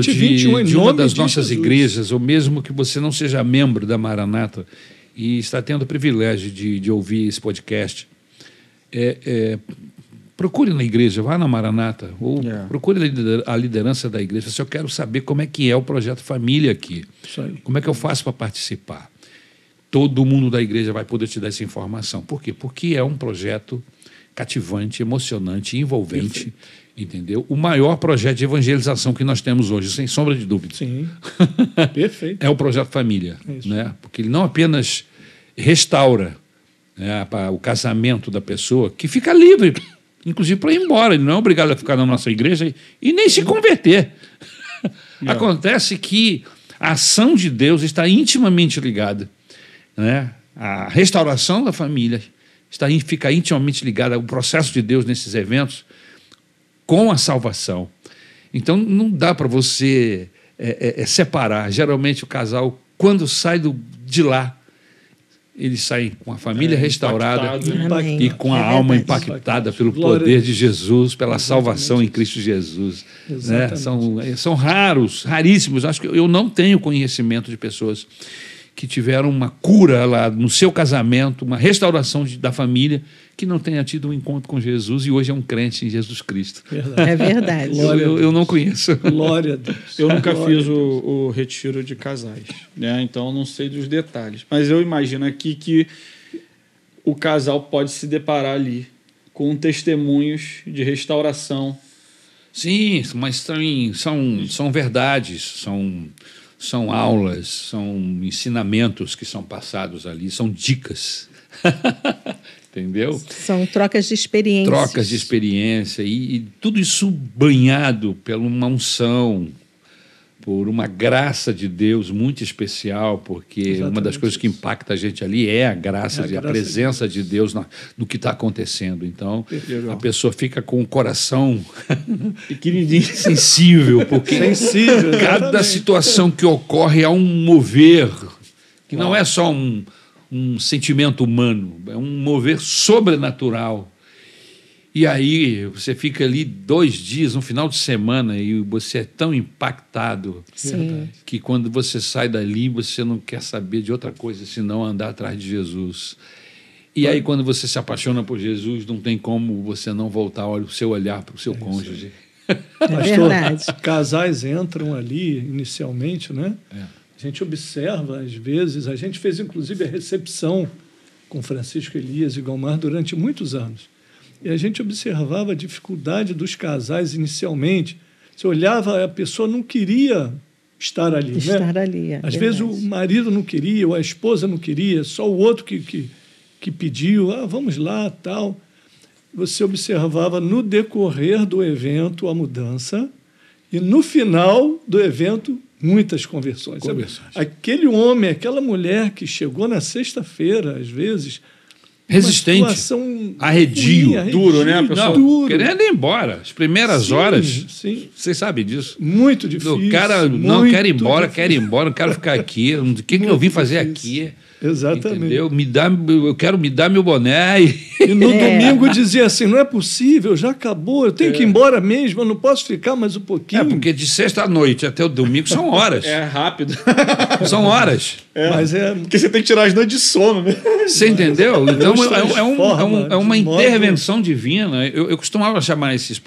de uma das nossas igrejas, ou mesmo que você não seja membro da Maranata e está tendo o privilégio de ouvir esse podcast, procure na igreja, vá na Maranata, ou procure a liderança da igreja. Eu quero saber como é que é o Projeto Família aqui. Como é que eu faço para participar? Todo mundo da igreja vai poder te dar essa informação. Por quê? Porque é um projeto cativante, emocionante, envolvente, entendeu? O maior projeto de evangelização que nós temos hoje, sem sombra de dúvida. Sim, perfeito. É o Projeto Família, né? Porque ele não apenas restaura, né, o casamento da pessoa, que fica livre, inclusive para ir embora. Ele não é obrigado a ficar na nossa igreja e nem se converter. Acontece que a ação de Deus está intimamente ligada, né? A restauração da família fica intimamente ligada ao processo de Deus nesses eventos com a salvação. Então, não dá para você separar. Geralmente, o casal, quando sai de lá, eles saem com a família restaurada e com a alma impactada pelo poder de Jesus, pela salvação em Cristo Jesus. Né? São raríssimos. Acho que eu não tenho conhecimento de pessoas que tiveram uma cura lá no seu casamento, uma restauração da família, que não tenha tido um encontro com Jesus e hoje é um crente em Jesus Cristo. Verdade. É verdade. Eu não conheço. Glória a Deus. Eu nunca Glória fiz a Deus. o retiro de casais, né? Então não sei dos detalhes. Mas eu imagino aqui que o casal pode se deparar ali com testemunhos de restauração. Sim, mas são verdades, são aulas, são ensinamentos que são passados ali, são dicas. Entendeu? São trocas de experiências. Trocas de experiência e tudo isso banhado por uma unção, por uma graça de Deus muito especial, porque Exatamente uma das coisas que isso. impacta a gente ali é a graça, É a e a graça presença de Deus no que está acontecendo. Então, Legal. a pessoa fica com o coração Pequenininho. sensível, porque Sensível, cada exatamente. situação que ocorre é um mover, que não é só um sentimento humano, é um mover sobrenatural. E aí você fica ali 2 dias, um final de semana, e você é tão impactado Sim. que quando você sai dali, você não quer saber de outra coisa senão andar atrás de Jesus. E aí, quando você se apaixona por Jesus, não tem como você não voltar o seu olhar para o seu cônjuge. É Pastor, verdade. casais entram ali inicialmente, né? É. A gente observa, às vezes, a gente fez inclusive a recepção com Francisco Elias e Gomar durante muitos anos. E a gente observava a dificuldade dos casais inicialmente. Você olhava, a pessoa não queria estar ali. Estar né? ali. Às vezes o marido não queria, ou a esposa não queria, só o outro que pediu, vamos lá, tal. Você observava no decorrer do evento a mudança e no final do evento muitas conversões. Sabe? Aquele homem, aquela mulher que chegou na sexta-feira, às vezes, Resistente, uma situação arredio, ruim, duro, né, a pessoa? duro. querendo ir embora. As primeiras Sim, horas, sim. vocês sabem disso. Muito difícil. O cara não muito quer ir embora, difícil. quero ir embora, não quero ficar aqui. O que eu vim fazer difícil. aqui? Exatamente. Entendeu? Eu quero me dar meu boné. E no domingo dizia assim, não é possível, já acabou, eu tenho que ir embora mesmo, eu não posso ficar mais um pouquinho. Porque de sexta à noite até o domingo são horas. É rápido. São horas. Mas é Porque você tem que tirar as noites de sono, né? Você entendeu? Então Deus é uma transforma de modo- intervenção divina. Eu costumava chamar esses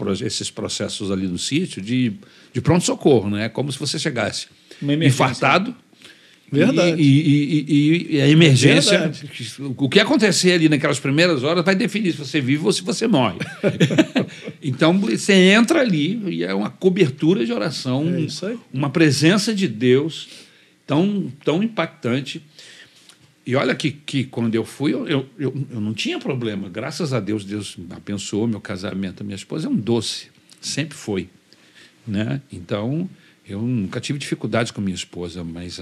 processos ali no sítio de pronto-socorro, né? Como se você chegasse Uma emergência. infartado. Verdade. E a emergência, Verdade. o que acontecer ali naquelas primeiras horas vai definir se você vive ou se você morre. Então, você entra ali e é uma cobertura de oração, É isso aí. uma presença de Deus tão impactante. E olha que quando eu fui, eu não tinha problema. Graças a Deus, Deus abençoou meu casamento. A minha esposa é um doce, sempre foi. Né? Então, eu nunca tive dificuldades com minha esposa, mas...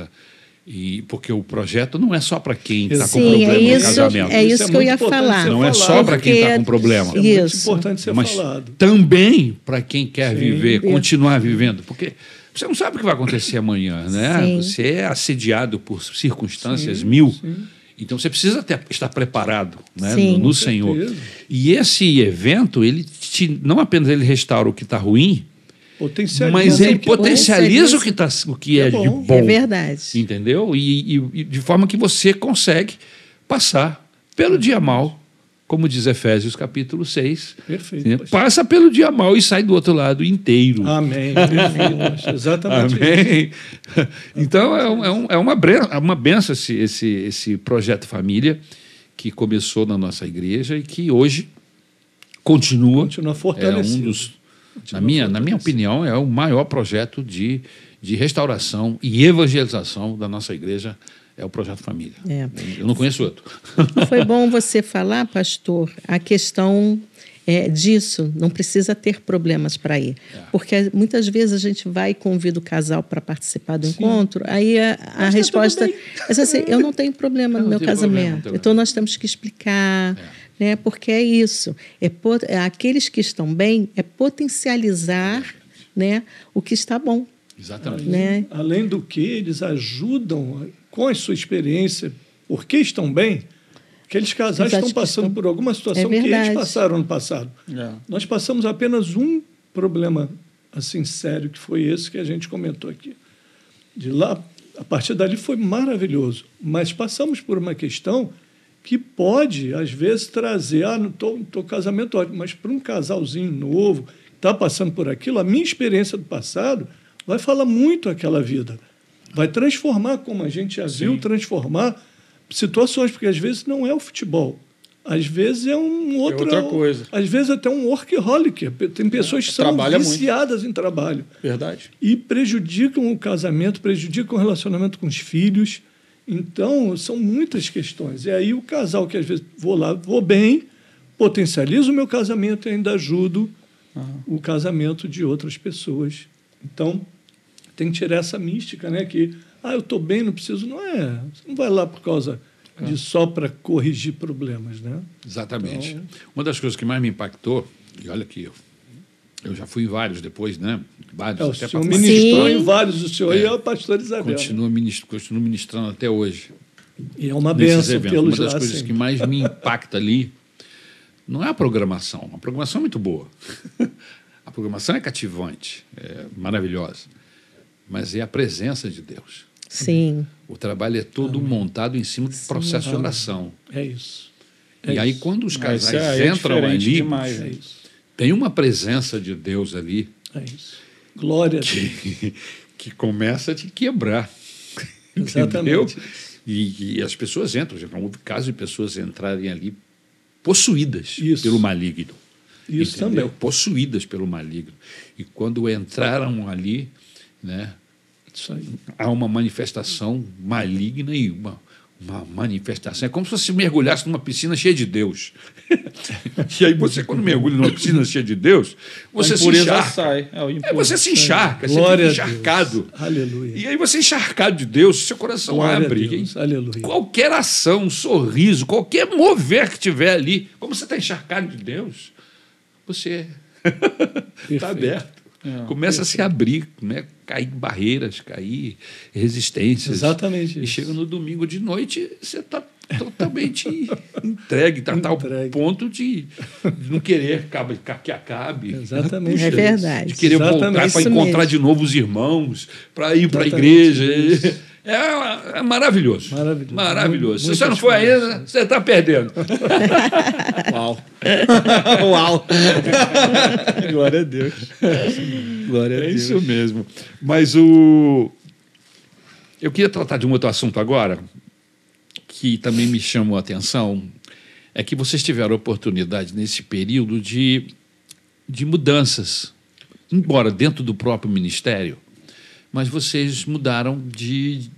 porque o projeto não é só para quem está com Sim, problema no isso, casamento. é isso que eu muito ia importante falar. ser Não é falado. só para quem está com problema. É muito Isso. importante ser Mas falado. também para quem quer viver, Isso. continuar vivendo. Porque você não sabe o que vai acontecer amanhã, né? Sim. Você é assediado por circunstâncias mil. Então você precisa estar preparado, né? Sim. no Com Senhor. certeza. E esse evento, não apenas ele restaura o que está ruim, Potencializa mas ele o que é bom. potencializa o que é, de bom. bom. É verdade. Entendeu? E de forma que você consegue passar pelo dia mal, como diz Efésios capítulo 6. Perfeito, né? pastor. Passa pelo dia mal e sai do outro lado inteiro. Amém. Perfeito, pastor. Exatamente isso. Amém. Então é uma benção esse projeto família que começou na nossa igreja e que hoje continua Fortalecido. Na minha opinião, é o maior projeto de restauração e evangelização da nossa igreja, é o Projeto Família. É. Eu não conheço outro. Foi bom você falar, pastor, a questão disso. Não precisa ter problemas para ir. Porque muitas vezes a gente vai e convida o casal para participar do encontro, aí a resposta é assim, eu não tenho problema no meu casamento. Então nós temos que explicar... Né? Porque é isso. Aqueles que estão bem é potencializar, né, o que está bom. Exatamente. Né? Além do que, eles ajudam com a sua experiência, porque estão bem, aqueles casais estão passando por alguma situação que eles passaram no passado. Nós passamos apenas um problema assim sério, que foi esse que a gente comentou aqui. De lá a partir dali foi maravilhoso. Mas passamos por uma questão que pode, às vezes, trazer... não estou casamento ótimo, mas para um casalzinho novo, que está passando por aquilo, a minha experiência do passado vai falar muito aquela vida. Vai transformar, como a gente já viu, transformar situações, porque às vezes não é o futebol. Às vezes é outra coisa. Às vezes até um workaholic. Tem pessoas que são viciadas em trabalho. Verdade. E prejudicam o casamento, prejudicam o relacionamento com os filhos. Então, são muitas questões. E aí o casal que às vezes vou bem, potencializo o meu casamento e ainda ajudo o casamento de outras pessoas. Então, tem que tirar essa mística, né? Que, eu estou bem, não preciso... Não é. Você não vai lá por causa... só para corrigir problemas, né? Exatamente. Então, uma das coisas que mais me impactou, e olha que eu já fui em vários depois, né? Vários, o senhor ministrou em vários, o senhor e a pastora Isabel. Continuo ministrando até hoje. E é uma bênção tê-los lá. Uma das coisas que mais me impacta ali não é a programação. A programação é muito boa. A programação é cativante, é maravilhosa. Mas é a presença de Deus. Sim. O trabalho é todo montado em cima do processo de oração. É isso. E aí, quando os casais entram ali, demais, tem uma presença de Deus ali. É isso. Glória a Deus. Que começa a te quebrar. Exatamente. E as pessoas entram. Já houve casos de pessoas entrarem ali possuídas pelo maligno. Isso também. Possuídas pelo maligno. E quando entraram ali, né? Isso aí. Há uma manifestação maligna e uma manifestação. É como se você mergulhasse numa piscina cheia de Deus. E aí você, quando mergulha numa piscina cheia de Deus, você se encharca. Você se encharca, você fica encharcado. Aleluia. E aí você encharcado de Deus, seu coração abre. Aleluia. Qualquer ação, um sorriso, qualquer mover que tiver ali, como você está encharcado de Deus, você está aberto. Começa a se abrir, né? Cair barreiras, cair resistências. Exatamente. E chega no domingo de noite, você está totalmente entregue, está ao ponto de não querer que acabe. Exatamente. É verdade. De querer voltar para encontrar de novo os irmãos, para ir para a igreja. É maravilhoso. Maravilhoso. Se você não for ainda, você está perdendo. Uau. Uau. Glória a Deus. Glória a Deus. É isso mesmo. Mas eu queria tratar de um outro assunto agora, que também me chamou a atenção, é que vocês tiveram a oportunidade nesse período de mudanças, embora dentro do próprio ministério, mas vocês mudaram de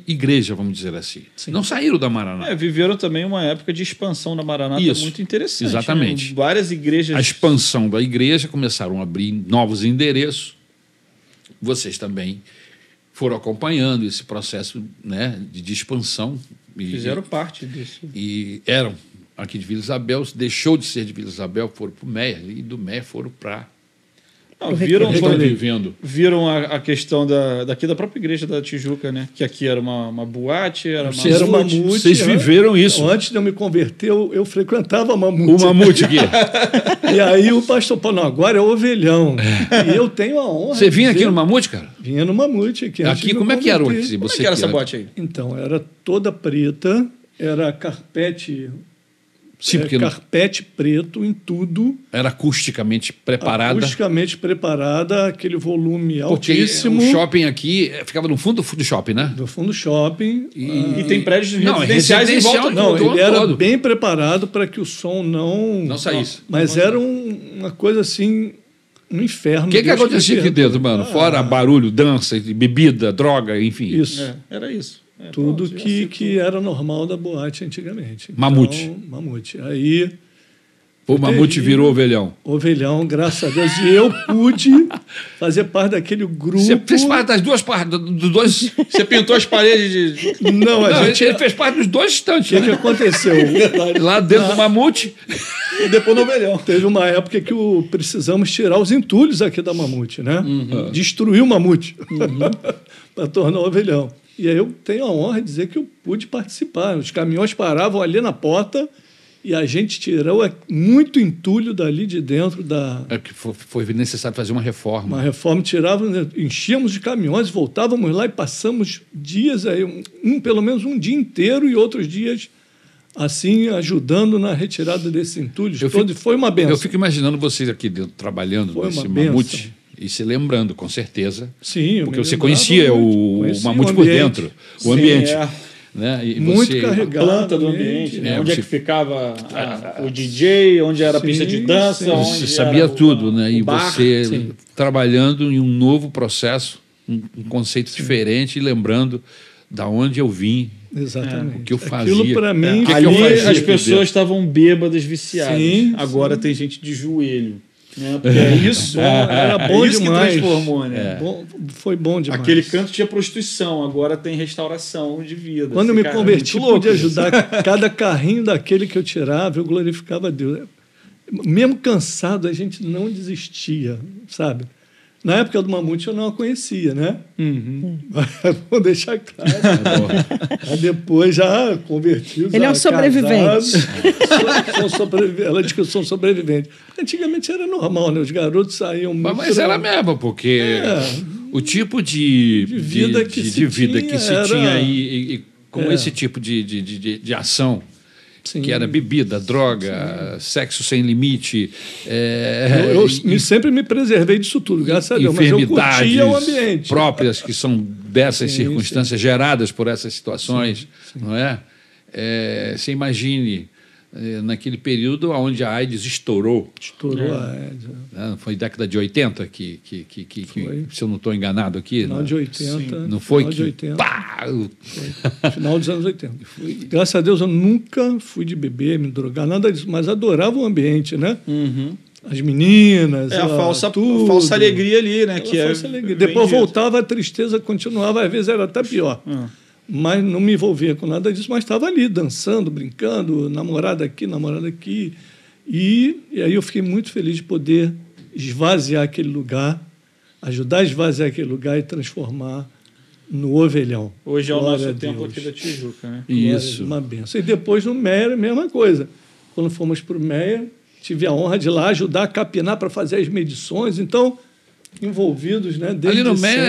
igreja, vamos dizer assim. Sim. Não saíram da Maranata. Viveram também uma época de expansão da Maranata muito interessante. Exatamente. Né? Várias igrejas... A expansão da igreja, começaram a abrir novos endereços. Vocês também foram acompanhando esse processo, né, de expansão. Fizeram parte disso. E eram aqui de Vila Isabel, deixou de ser de Vila Isabel, foram para o Meia, e do Meia foram para... Viram a questão daqui da própria igreja da Tijuca, né? Que aqui era uma boate, era Mamute. Vocês viveram isso. Antes de eu me converter, eu frequentava a Mamute. O Mamute aqui. E aí o pastor falou, agora é o Ovelhão. E eu tenho a honra. Você vinha aqui no Mamute, cara? Vinha no Mamute. Aqui, como é que era? Como é que era essa boate aí? Então, era toda preta, era carpete... Sim, carpete preto em tudo. Era acusticamente preparada. Aquele volume altíssimo. O shopping aqui ficava no fundo do shopping, né? No fundo do shopping. E tem prédios residenciais em volta. Não, ele era bem preparado para que o som não saísse. Mas era uma coisa assim, um inferno. O que acontecia aqui dentro, mano? Fora barulho, dança, bebida, droga, enfim. Isso. Era isso. Tudo que era normal da boate antigamente. Mamute. Então, Mamute. Aí... O Mamute virou Ovelhão. Ovelhão, graças a Deus. E eu pude fazer parte daquele grupo. Você fez parte das duas partes, dos dois... Você pintou as paredes de... Não, ele fez parte dos dois estantes. O que aconteceu? Lá dentro do Mamute... E depois no Ovelhão. Teve uma época que precisamos tirar os entulhos aqui da Mamute, né? Destruir o Mamute para tornar o Ovelhão. E aí eu tenho a honra de dizer que eu pude participar. Os caminhões paravam ali na porta e a gente tirou muito entulho dali de dentro da... É que foi necessário fazer uma reforma. Uma reforma, enchíamos de caminhões, voltávamos lá e passamos dias aí, pelo menos um dia inteiro e outros dias assim, ajudando na retirada desses entulhos. Foi uma benção. Eu fico imaginando vocês aqui dentro, trabalhando nesse mamute e se lembrando, com certeza. Sim, porque você conhecia o mamute por dentro, o ambiente. Né? E muito você, carregado. A planta do ambiente, né? Onde é que ficava o DJ, onde era a pista de dança. Onde você sabia tudo, né? E bar, você trabalhando em um novo processo, um conceito diferente, e lembrando da onde eu vim. Exatamente. O que eu fazia. Aquilo para mim. Ali as pessoas estavam bêbadas, viciadas. Agora tem gente de joelho. Né? Isso era bom isso demais. Que transformou, né? Foi bom demais. Aquele canto tinha prostituição, agora tem restauração de vida. Quando eu me converti, pude ajudar cada carrinho daquele que eu tirava, eu glorificava a Deus. Mesmo cansado, a gente não desistia, sabe? Na época do mamute eu não a conhecia, né? Vou deixar claro. Mas depois já convertidos. Ele é um sobrevivente. Ela diz que eu sou um sobrevivente. Antigamente era normal, né? Os garotos saíam muito. Mas era mesmo, porque o tipo de vida que se tinha e com esse tipo de ação. Sim. Que era bebida, droga, sexo sem limite. Eu sempre me preservei disso tudo, graças a Deus, mas eu curtia o ambiente. Próprias que são dessas circunstâncias geradas por essas situações, não é? Você imagine naquele período onde a AIDS estourou. Estourou a AIDS. Foi década de 80 que se eu não estou enganado aqui. Final de 80. Não foi final que... de 80. Pá! Final dos anos 80. Graças a Deus eu nunca fui de beber, me drogar, nada disso, mas adorava o ambiente, né? As meninas. A falsa alegria ali, né? Falsa alegria. Depois voltava, a tristeza continuava, às vezes era até pior. Mas não me envolvia com nada disso, mas estava ali, dançando, brincando, namorada aqui. E aí eu fiquei muito feliz de poder esvaziar aquele lugar, ajudar a esvaziar aquele lugar e transformar no Ovelhão. Hoje é o nosso templo aqui da Tijuca, né? Isso. Uma benção. E depois no Meia, a mesma coisa. Quando fomos para o Meia, tive a honra de ir lá ajudar a capinar para fazer as medições. Então, envolvidos, né? Ali no Meia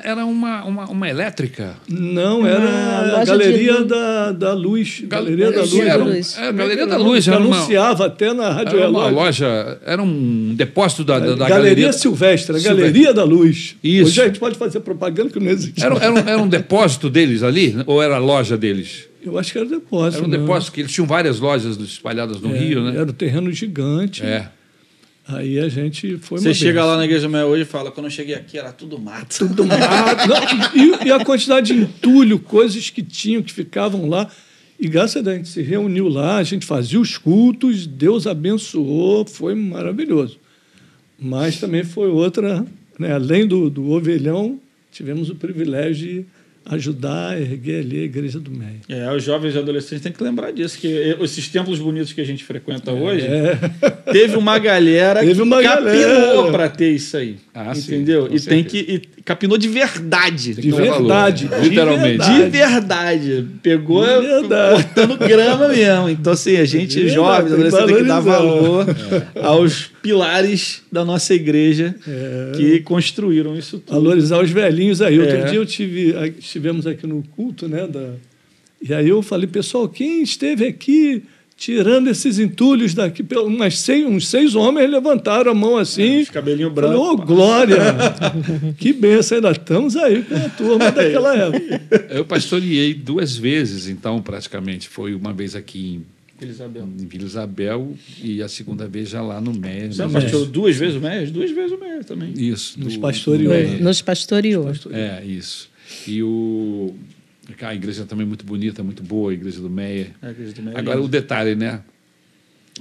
era uma elétrica? Não, era a Galeria da Luz. Galeria da Luz. A Galeria da Luz. Que anunciava até na Rádio Era uma loja, era um depósito da Galeria Silvestre, a Galeria da Luz. Isso. Hoje a gente pode fazer propaganda que não existe. Era um depósito deles ali? Ou era a loja deles? Eu acho que era depósito. Era um depósito, que eles tinham várias lojas espalhadas no Rio, né? Era um terreno gigante. Aí a gente foi. Você chega lá na Igreja Meia hoje e fala: quando eu cheguei aqui era tudo mato. Tudo mato. E a quantidade de entulho, coisas que ficavam lá. E graças a Deus a gente se reuniu lá, a gente fazia os cultos, Deus abençoou, foi maravilhoso. Mas também foi outra, né? Além do Ovelhão, tivemos o privilégio de ajudar a erguer ali a Igreja do Meia. Os jovens e adolescentes têm que lembrar disso, que esses templos bonitos que a gente frequenta hoje, teve uma galera que capinou para ter isso aí. Entendeu? Sim, e capinou de verdade. De verdade. Literalmente. De verdade. Pegou cortando grama mesmo. Então, assim, a gente, jovens, adolescentes, tem que dar valor aos pilares da nossa igreja que construíram isso tudo. Valorizar os velhinhos aí. Outro dia estivemos aqui no culto, né? E aí eu falei, pessoal, quem esteve aqui tirando esses entulhos daqui? Uns 6 homens levantaram a mão assim. Os cabelinho branco. Falei, glória! Que benção, ainda estamos aí com a turma daquela época. Eu pastoreei 2 vezes, então, praticamente. Foi uma vez aqui em Vila Isabel e a segunda vez já lá no Meia. Você pastoreou 2 vezes o Meia? 2 vezes o Meia também. Isso. Nos pastoreou. Nos pastoreou. Isso. E a igreja também é muito bonita, muito boa, a igreja do Meia. Agora, o detalhe, né?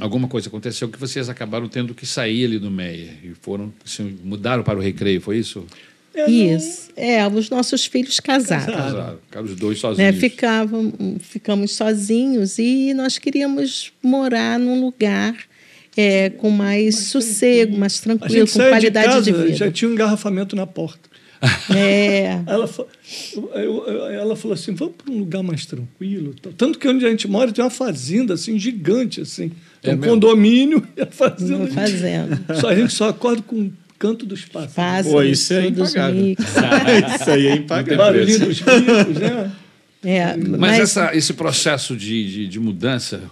Alguma coisa aconteceu que vocês acabaram tendo que sair ali do Meia e mudaram para o Recreio, foi isso? Isso. Os nossos filhos casaram. Ficaram os 2 sozinhos. Ficamos sozinhos e nós queríamos morar num lugar com mais sossego, mais tranquilo, com qualidade de vida. Já tinha um engarrafamento na porta. Ela falou assim, vamos para um lugar mais tranquilo. Tanto que onde a gente mora tem uma fazenda assim, gigante. Assim. Tem um condomínio e a fazenda. Só, a gente só acorda com o canto dos pássaros. Pô, isso é impagável. Isso aí é impagável. Barulhinho dos bicos, né? Mas esse processo de mudança,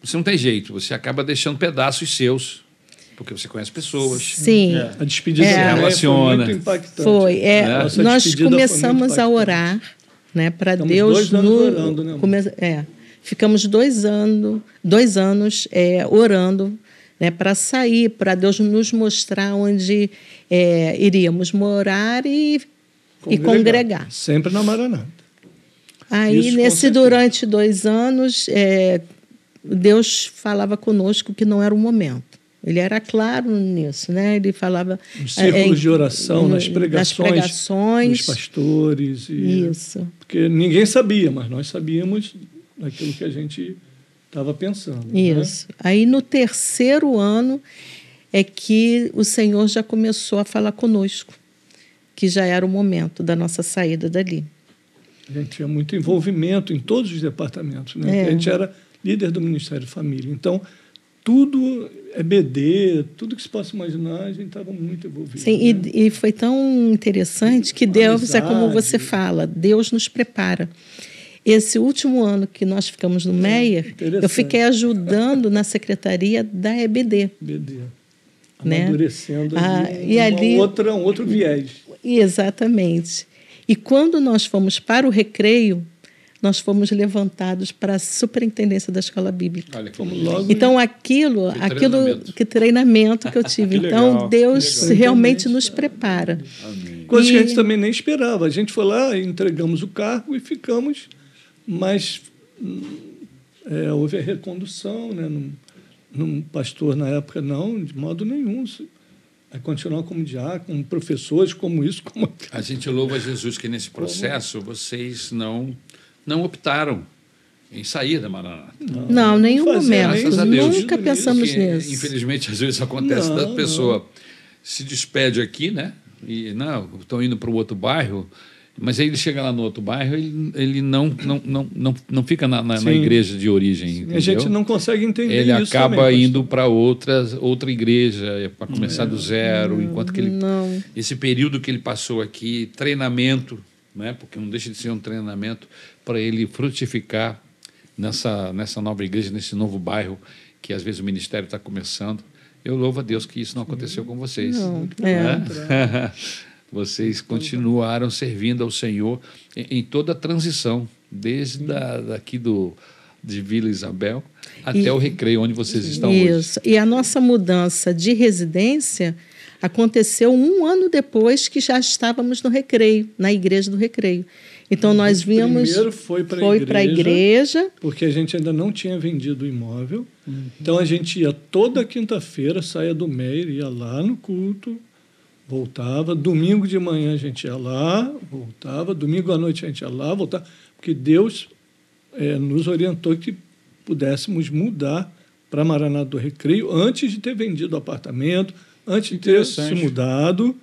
você não tem jeito, você acaba deixando pedaços seus, porque você conhece pessoas. Sim. A despedida se relaciona. foi muito impactante. Foi. Nós começamos a orar, né, para Deus. 2 anos orando, né? Ficamos 2 anos orando, né, para sair, para Deus nos mostrar onde iríamos morar e congregar. Sempre na Maranata. Aí, durante 2 anos, Deus falava conosco que não era o momento. Ele era claro nisso, né? Ele falava... Nos círculos de oração, nas pregações dos pastores. Isso. Porque ninguém sabia, mas nós sabíamos daquilo que a gente estava pensando. Isso. Né? Aí, no 3º ano, é que o Senhor já começou a falar conosco, que já era o momento da nossa saída dali. A gente tinha muito envolvimento em todos os departamentos, né? A gente era líder do Ministério da Família. Então, tudo BD, tudo que se possa imaginar, a gente estava muito envolvido. Sim, né? e foi tão interessante que Deus, como você fala, Deus nos prepara. Esse último ano que nós ficamos no Meier, eu fiquei ajudando na secretaria da EBD. Amadurecendo ali um outro viés. Exatamente. E quando nós fomos para o recreio, nós fomos levantados para a superintendência da escola bíblica. Olha, então, que treinamento que eu tive. Então, legal, Deus realmente nos prepara. Amém. Coisa que a gente também nem esperava. A gente foi lá, entregamos o cargo e ficamos, mas houve a recondução, né? Num pastor na época, não, de modo nenhum. Continuar como diácono, professores, como isso, como... A gente louva a Jesus que nesse processo vocês não optaram em sair da Maranata. Não, nenhum momento. Graças a Deus. Nunca pensamos nisso. Infelizmente, às vezes acontece da pessoa se despede aqui, né? E estão indo para o outro bairro, mas aí ele chega lá no outro bairro, ele não fica na igreja de origem. Entendeu? A gente não consegue entender ele isso. Ele acaba também, indo para outra igreja, para começar do zero, enquanto que esse período que ele passou aqui, treinamento, né? Porque não deixa de ser um treinamento para ele frutificar nessa nova igreja, nesse novo bairro que às vezes o ministério está começando. Eu louvo a Deus que isso não aconteceu com vocês. Vocês continuaram servindo ao Senhor em toda a transição, desde daqui de Vila Isabel até o Recreio, onde vocês estão hoje. E a nossa mudança de residência aconteceu 1 ano depois que já estávamos no Recreio, na igreja do Recreio. Então, nós vínhamos... Primeiro foi para a igreja, porque a gente ainda não tinha vendido o imóvel. Então, a gente ia toda quinta-feira, saía do Meier, ia lá no culto, voltava. Domingo de manhã a gente ia lá, voltava. Domingo à noite a gente ia lá, voltava. Porque Deus nos orientou que pudéssemos mudar para Maranata do Recreio antes de ter vendido o apartamento, antes de ter se mudado.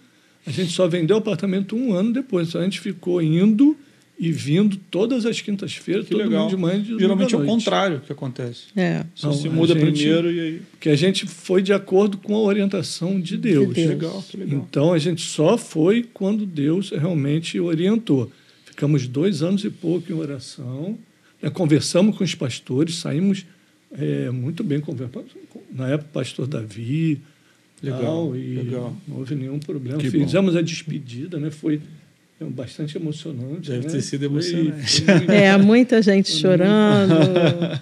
A gente só vendeu o apartamento 1 ano depois. Então, a gente ficou indo e vindo todas as quintas-feiras, todo domingo de manhã. Geralmente é o contrário que acontece. Não, se muda primeiro e aí... Porque a gente foi de acordo com a orientação de Deus. Que legal. Então, a gente só foi quando Deus realmente orientou. Ficamos 2 anos e pouco em oração, conversamos com os pastores, saímos muito bem conversando. Na época, o pastor Davi... Legal. Não houve nenhum problema. Fizemos a despedida, né? Foi bastante emocionante. Deve ter sido emocionante. Muita gente chorando.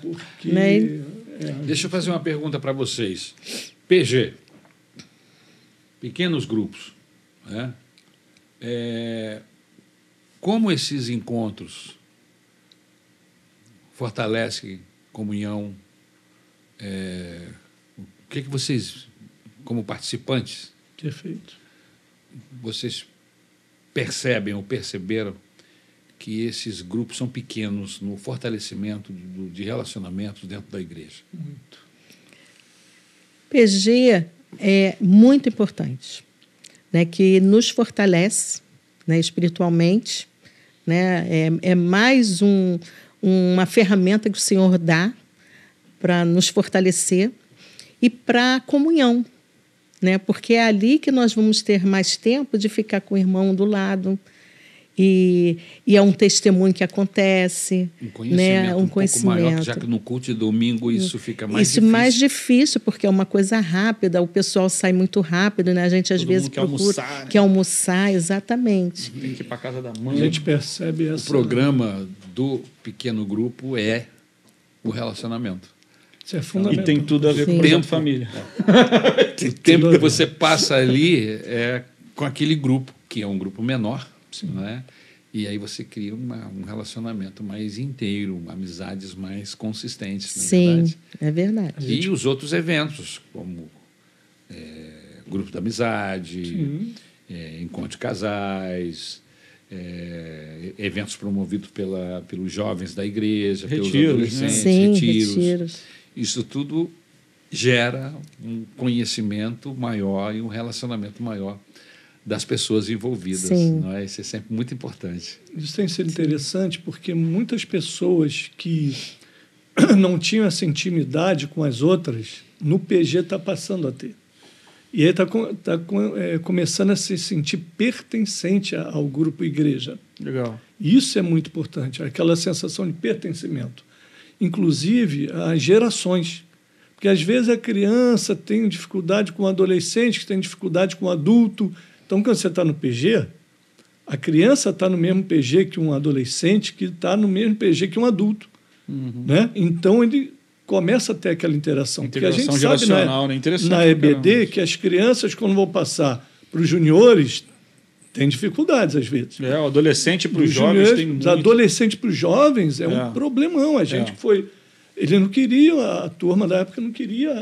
Porque, Deixa eu fazer uma pergunta para vocês. PG, pequenos grupos, né? Como esses encontros fortalecem comunhão? O que vocês, como participantes, perfeito, vocês percebem ou perceberam que esses grupos são pequenos no fortalecimento de relacionamentos dentro da igreja? Muito. PG é muito importante, né, que nos fortalece, né, espiritualmente, né? É mais uma ferramenta que o Senhor dá para nos fortalecer e para comunhão, né? Porque é ali que nós vamos ter mais tempo de ficar com o irmão do lado. E é um testemunho que acontece. Um conhecimento, né? um pouco maior, já que no culto de domingo isso fica mais difícil. Isso mais difícil, porque é uma coisa rápida, o pessoal sai muito rápido, né? A gente às vezes procura... Quer almoçar, exatamente. Tem que ir para casa da mãe. A gente percebe essa... O programa do pequeno grupo é o relacionamento. Isso é fundamental. E tem tudo a ver com o tempo família. O tempo que você passa ali é com aquele grupo, que é um grupo menor, né? E aí você cria um relacionamento mais inteiro, amizades mais consistentes, não é verdade? Sim, é verdade. E os outros eventos, como grupo da amizade, encontro de casais, eventos promovidos pelos jovens da igreja, retiros, pelos adolescentes, Sim, retiros. Isso tudo gera um conhecimento maior e um relacionamento maior das pessoas envolvidas. Não é? Isso é sempre muito importante. Isso tem sido interessante porque muitas pessoas que não tinham essa intimidade com as outras, no PG está passando a ter. E aí está começando a se sentir pertencente ao grupo igreja. Legal. Isso é muito importante, aquela sensação de pertencimento. Inclusive, as gerações. Porque, às vezes, a criança tem dificuldade com o adolescente, que tem dificuldade com o adulto. Então, quando você está no PG, a criança está no mesmo PG que um adolescente, que está no mesmo PG que um adulto. Né? Então, ele começa a ter aquela interação. Porque a gente sabe na EBD que as crianças, quando vão passar para os juniores, têm dificuldades, às vezes. O adolescente para os jovens tem muito. Adolescente para os jovens é um problemão. A gente foi... Ele não queria, a turma da época não queria...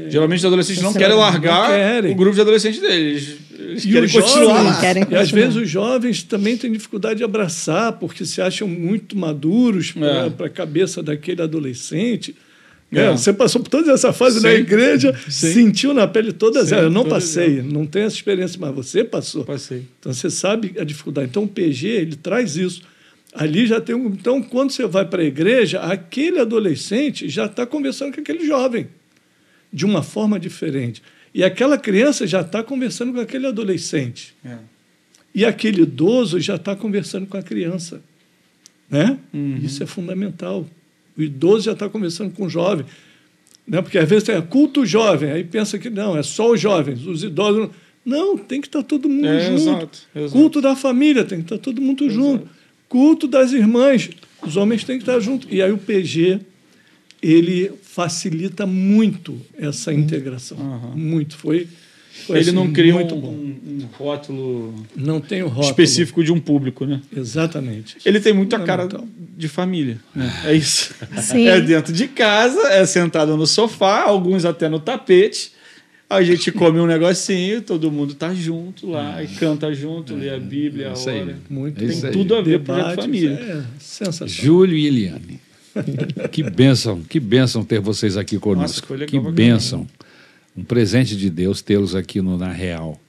Geralmente os adolescentes não querem largar o grupo de adolescentes deles. Eles querem continuar lá. E às vezes os jovens também têm dificuldade de abraçar, porque se acham muito maduros para a cabeça daquele adolescente. Você passou por toda essa fase na igreja, sentiu na pele todas elas. Eu não passei, não tenho essa experiência, mas você passou. Passei. Então você sabe a dificuldade. Então o PG, ele traz isso. Ali já tem Então, quando você vai para a igreja, aquele adolescente já está conversando com aquele jovem, de uma forma diferente. E aquela criança já está conversando com aquele adolescente. E aquele idoso já está conversando com a criança. Né? Isso é fundamental. O idoso já está conversando com o jovem. Né? Porque, às vezes, tem culto jovem, aí pensa que não, é só os jovens, os idosos... Não, tem que estar todo mundo junto. Exato. Culto da família, tem que estar todo mundo junto. Culto das irmãs, os homens têm que estar juntos. E aí o PG, ele facilita muito essa integração. Muito. Foi ele assim, não cria um rótulo, não tem rótulo específico de um público, né? Exatamente. Ele tem muita cara de família. Né? É isso. Sim. É dentro de casa, é sentado no sofá, alguns até no tapete. A gente come um negocinho, todo mundo tá junto lá, e canta junto, lê a Bíblia, a hora. Tem tudo a ver com a família. Sensacional. Júlio e Eliane, que bênção ter vocês aqui conosco. Nossa, que bênção. Um presente de Deus tê-los aqui no Na Real.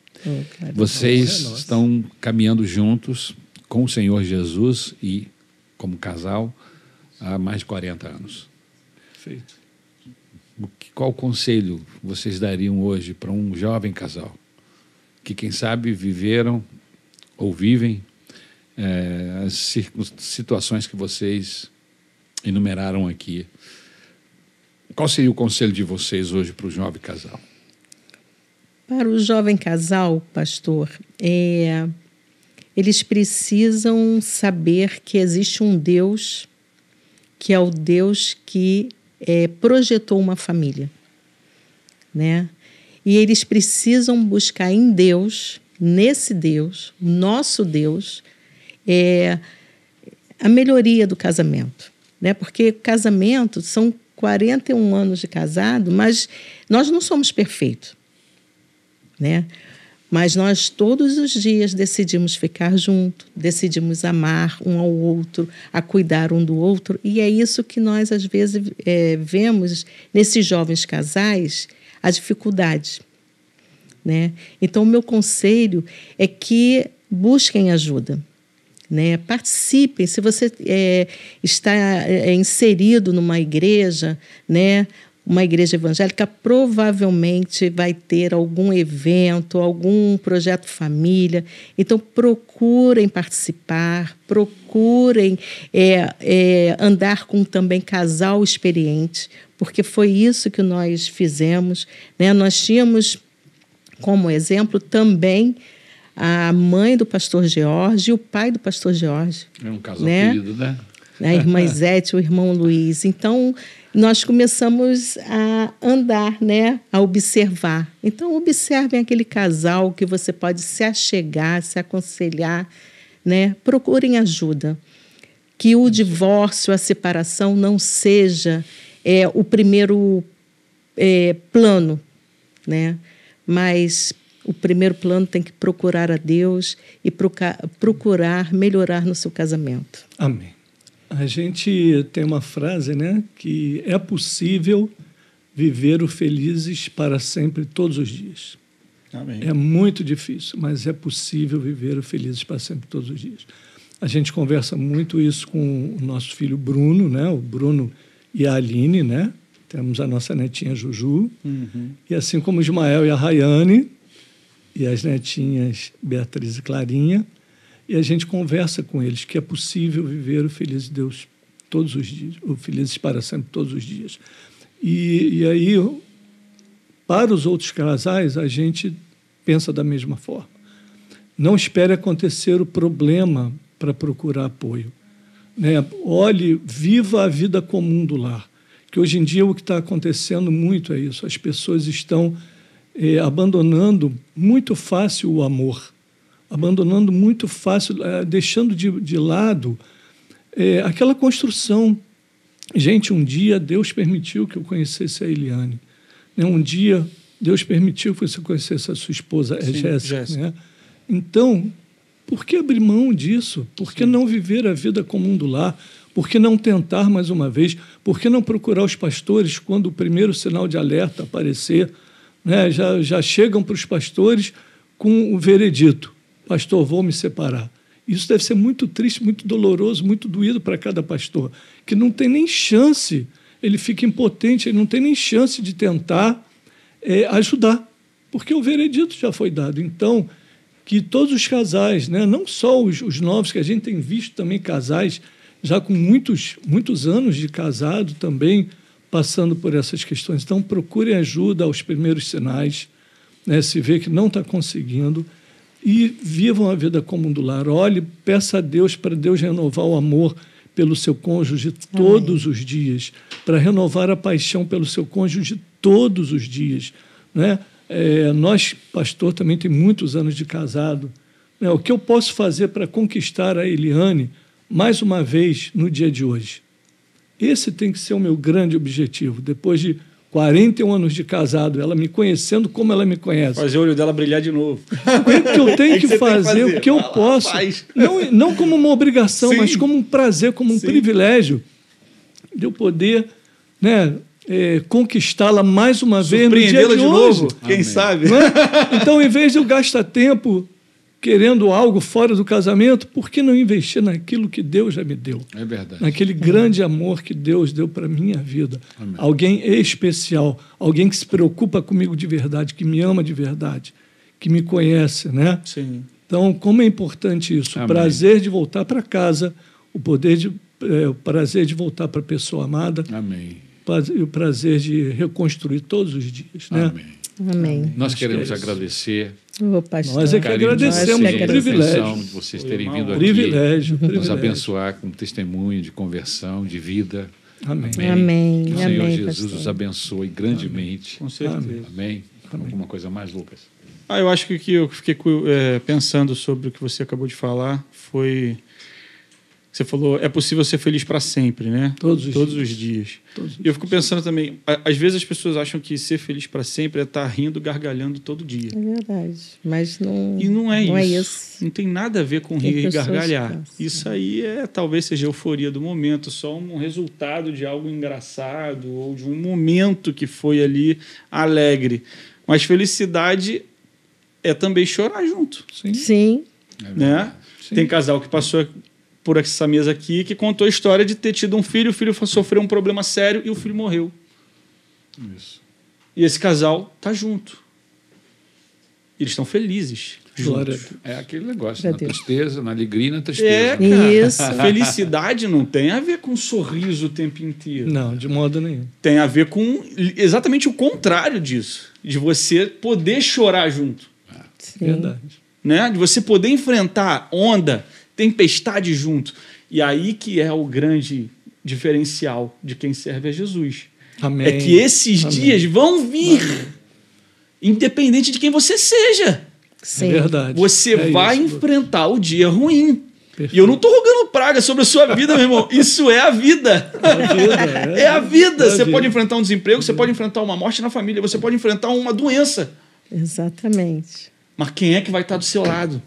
Vocês estão caminhando juntos com o Senhor Jesus e como casal há mais de 40 anos. Perfeito. Qual conselho vocês dariam hoje para um jovem casal que, quem sabe, viveram ou vivem as situações que vocês enumeraram aqui? Qual seria o conselho de vocês hoje para o jovem casal? Para o jovem casal, pastor, eles precisam saber que existe um Deus que é o Deus que projetou uma família, né? E eles precisam buscar em Deus, nesse Deus, nosso Deus, a melhoria do casamento, né? Porque casamento são 41 anos de casado, mas nós não somos perfeitos, né? Mas nós todos os dias decidimos ficar juntos, decidimos amar um ao outro, a cuidar um do outro. E é isso que nós, às vezes, vemos nesses jovens casais, a dificuldade. Né? Então, o meu conselho é que busquem ajuda. Né? Participem. Se você está inserido numa igreja, né? Uma igreja evangélica, provavelmente vai ter algum evento, algum projeto família. Então, procurem participar, procurem andar com também casal experiente, porque foi isso que nós fizemos. Né? Nós tínhamos como exemplo também a mãe do pastor Jorge e o pai do pastor Jorge. É um casal né? querido, né? A irmã Isete, o irmão Luiz. Então, nós começamos a andar, né? A observar. Então, observem aquele casal que você pode se achegar, se aconselhar, né? Procurem ajuda. Que o divórcio, a separação não seja o primeiro plano, né? Mas o primeiro plano tem que procurar a Deus e procurar melhorar no seu casamento. Amém. A gente tem uma frase, né, que é possível viver o felizes para sempre todos os dias. Amém. É muito difícil, mas é possível viver o felizes para sempre todos os dias. A gente conversa muito isso com o nosso filho Bruno, né, o Bruno e a Aline, né? Temos a nossa netinha Juju, e assim como o Ismael e a Rayane, e as netinhas Beatriz e Clarinha, e a gente conversa com eles que é possível viver o feliz de Deus todos os dias, o felizes para sempre todos os dias. E aí, para os outros casais, a gente pensa da mesma forma. Não espere acontecer o problema para procurar apoio. Né? Olhe, viva a vida comum do lar. Que hoje em dia o que está acontecendo muito é isso. As pessoas estão abandonando muito fácil o amor, abandonando muito fácil, deixando de lado aquela construção. Gente, um dia Deus permitiu que eu conhecesse a Eliane. Né? Um dia Deus permitiu que você conhecesse a sua esposa, Jéssica. Né? Então, por que abrir mão disso? Por que não viver a vida comum do lar? Por que não tentar mais uma vez? Por que não procurar os pastores quando o primeiro sinal de alerta aparecer? Né? Já chegam para os pastores com o veredito: pastor, vou me separar. Isso deve ser muito triste, muito doloroso, muito doído para cada pastor, que não tem nem chance, ele fica impotente, ele não tem nem chance de tentar ajudar, porque o veredito já foi dado. Então, que todos os casais, né, não só os novos, que a gente tem visto também casais já com muitos anos de casado também, passando por essas questões. Então, procurem ajuda aos primeiros sinais, né, se vê que não está conseguindo, e vivam a vida comum do lar. Olhe, peça a Deus para Deus renovar o amor pelo seu cônjuge todos os dias, para renovar a paixão pelo seu cônjuge todos os dias. Né? Nós, pastor, também tem muitos anos de casado. Né? O que eu posso fazer para conquistar a Eliane mais uma vez no dia de hoje? Esse tem que ser o meu grande objetivo. Depois de 41 anos de casado, ela me conhecendo como ela me conhece. Fazer o olho dela brilhar de novo. O que eu tenho que fazer, o que eu posso. Não como uma obrigação, sim, mas como um prazer, como um sim, privilégio de eu poder, né, conquistá-la mais uma vez no dia de novo. Hoje. Quem sabe? Então, em vez de eu gastar tempo querendo algo fora do casamento, por que não investir naquilo que Deus já me deu? É verdade. Naquele grande amor que Deus deu para a minha vida. Amém. Alguém especial, alguém que se preocupa comigo de verdade, que me ama de verdade, que me conhece, né? Sim. Então, como é importante isso? Amém. O prazer de voltar para casa, o prazer de voltar para a pessoa amada. Amém. O prazer de reconstruir todos os dias, né? Amém. Amém. Nós queremos agradecer. Nós é que agradecemos, é um privilégio de vocês terem vindo aqui, privilégio. nos abençoar com testemunho de conversão, de vida. Amém. Amém. Que o Senhor Amém, Jesus pastor. os abençoe grandemente. Com certeza. Amém. Alguma coisa mais, Lucas? Eu acho que o que eu fiquei pensando sobre o que você acabou de falar foi... Você falou, é possível ser feliz para sempre, né? Todos os dias. E eu fico pensando também, às vezes as pessoas acham que ser feliz para sempre é estar rindo, gargalhando todo dia. É verdade, mas não. E não é não isso. É isso. Não tem nada a ver com rir e gargalhar. Isso aí talvez seja a euforia do momento, só um resultado de algo engraçado ou de um momento que foi ali alegre. Mas felicidade é também chorar junto. Sim. Sim. né? Tem casal que passou por essa mesa aqui que contou a história de ter tido um filho, o filho sofreu um problema sério e o filho morreu. Isso. E esse casal tá junto. Eles estão felizes Glória juntos. É aquele negócio, Glória na a Deus. tristeza, na alegria e na É, tristeza. cara. Isso. Felicidade não tem a ver com sorriso o tempo inteiro. Não, de modo nenhum. Tem a ver com exatamente o contrário disso. De você poder chorar junto. Sim. Verdade. Né? De você poder enfrentar onda, tempestade junto. E aí que é o grande diferencial de quem serve a Jesus. Amém. É que esses Amém. dias vão vir. Independente de quem você seja. É Sim. verdade. Você É vai isso. enfrentar o dia ruim. Perfeito. E eu não estou rogando praga sobre a sua vida, meu irmão. Isso é a vida. É a vida. Você pode enfrentar um desemprego, você pode enfrentar uma morte na família, você pode enfrentar uma doença. Exatamente. Mas quem é que vai estar do seu lado?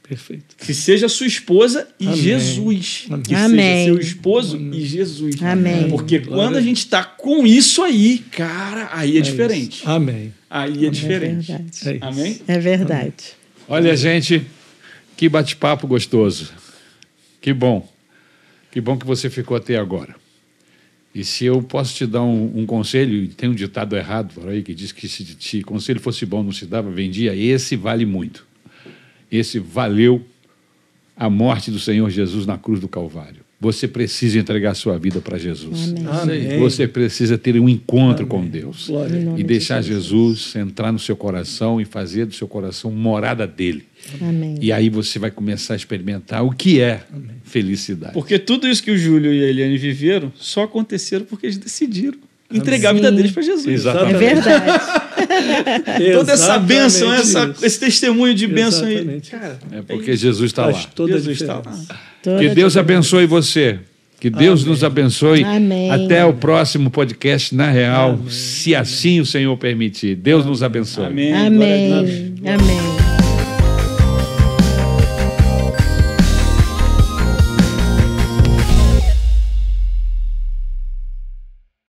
Perfeito. Que seja sua esposa e Amém. Jesus. Amém. Que Amém. seja seu esposo e Jesus. Amém. Porque Glória quando a a gente está com isso aí, cara, aí é diferente. Isso. Amém. Aí é É diferente. verdade. É isso. Amém? É verdade. Olha, gente, que bate-papo gostoso. Que bom. Que bom que você ficou até agora. E se eu posso te dar um conselho, tem um ditado errado por aí que diz que se conselho fosse bom não se dava, vendia, esse vale muito. Esse valeu a morte do Senhor Jesus na cruz do Calvário. Você precisa entregar sua vida para Jesus. Amém. Amém. Você precisa ter um encontro com Deus. Glória. Em nome E de deixar Jesus. Jesus entrar no seu coração e fazer do seu coração morada dele. Amém. E aí você vai começar a experimentar o que é felicidade. Porque tudo isso que o Júlio e a Eliane viveram só aconteceram porque eles decidiram entregar a vida Sim. deles para Jesus. Exatamente. É verdade. Toda essa bênção, Exatamente esse testemunho de bênção aí. Exatamente. Cara, É porque Jesus está lá. Faz toda Jesus a está diferença. lá. Toda Que Deus a abençoe você. Que Deus nos abençoe. Amém. Até o próximo podcast Na Real, se assim o Senhor permitir. Deus nos abençoe. Amém. Glória a Deus. Amém. Amém.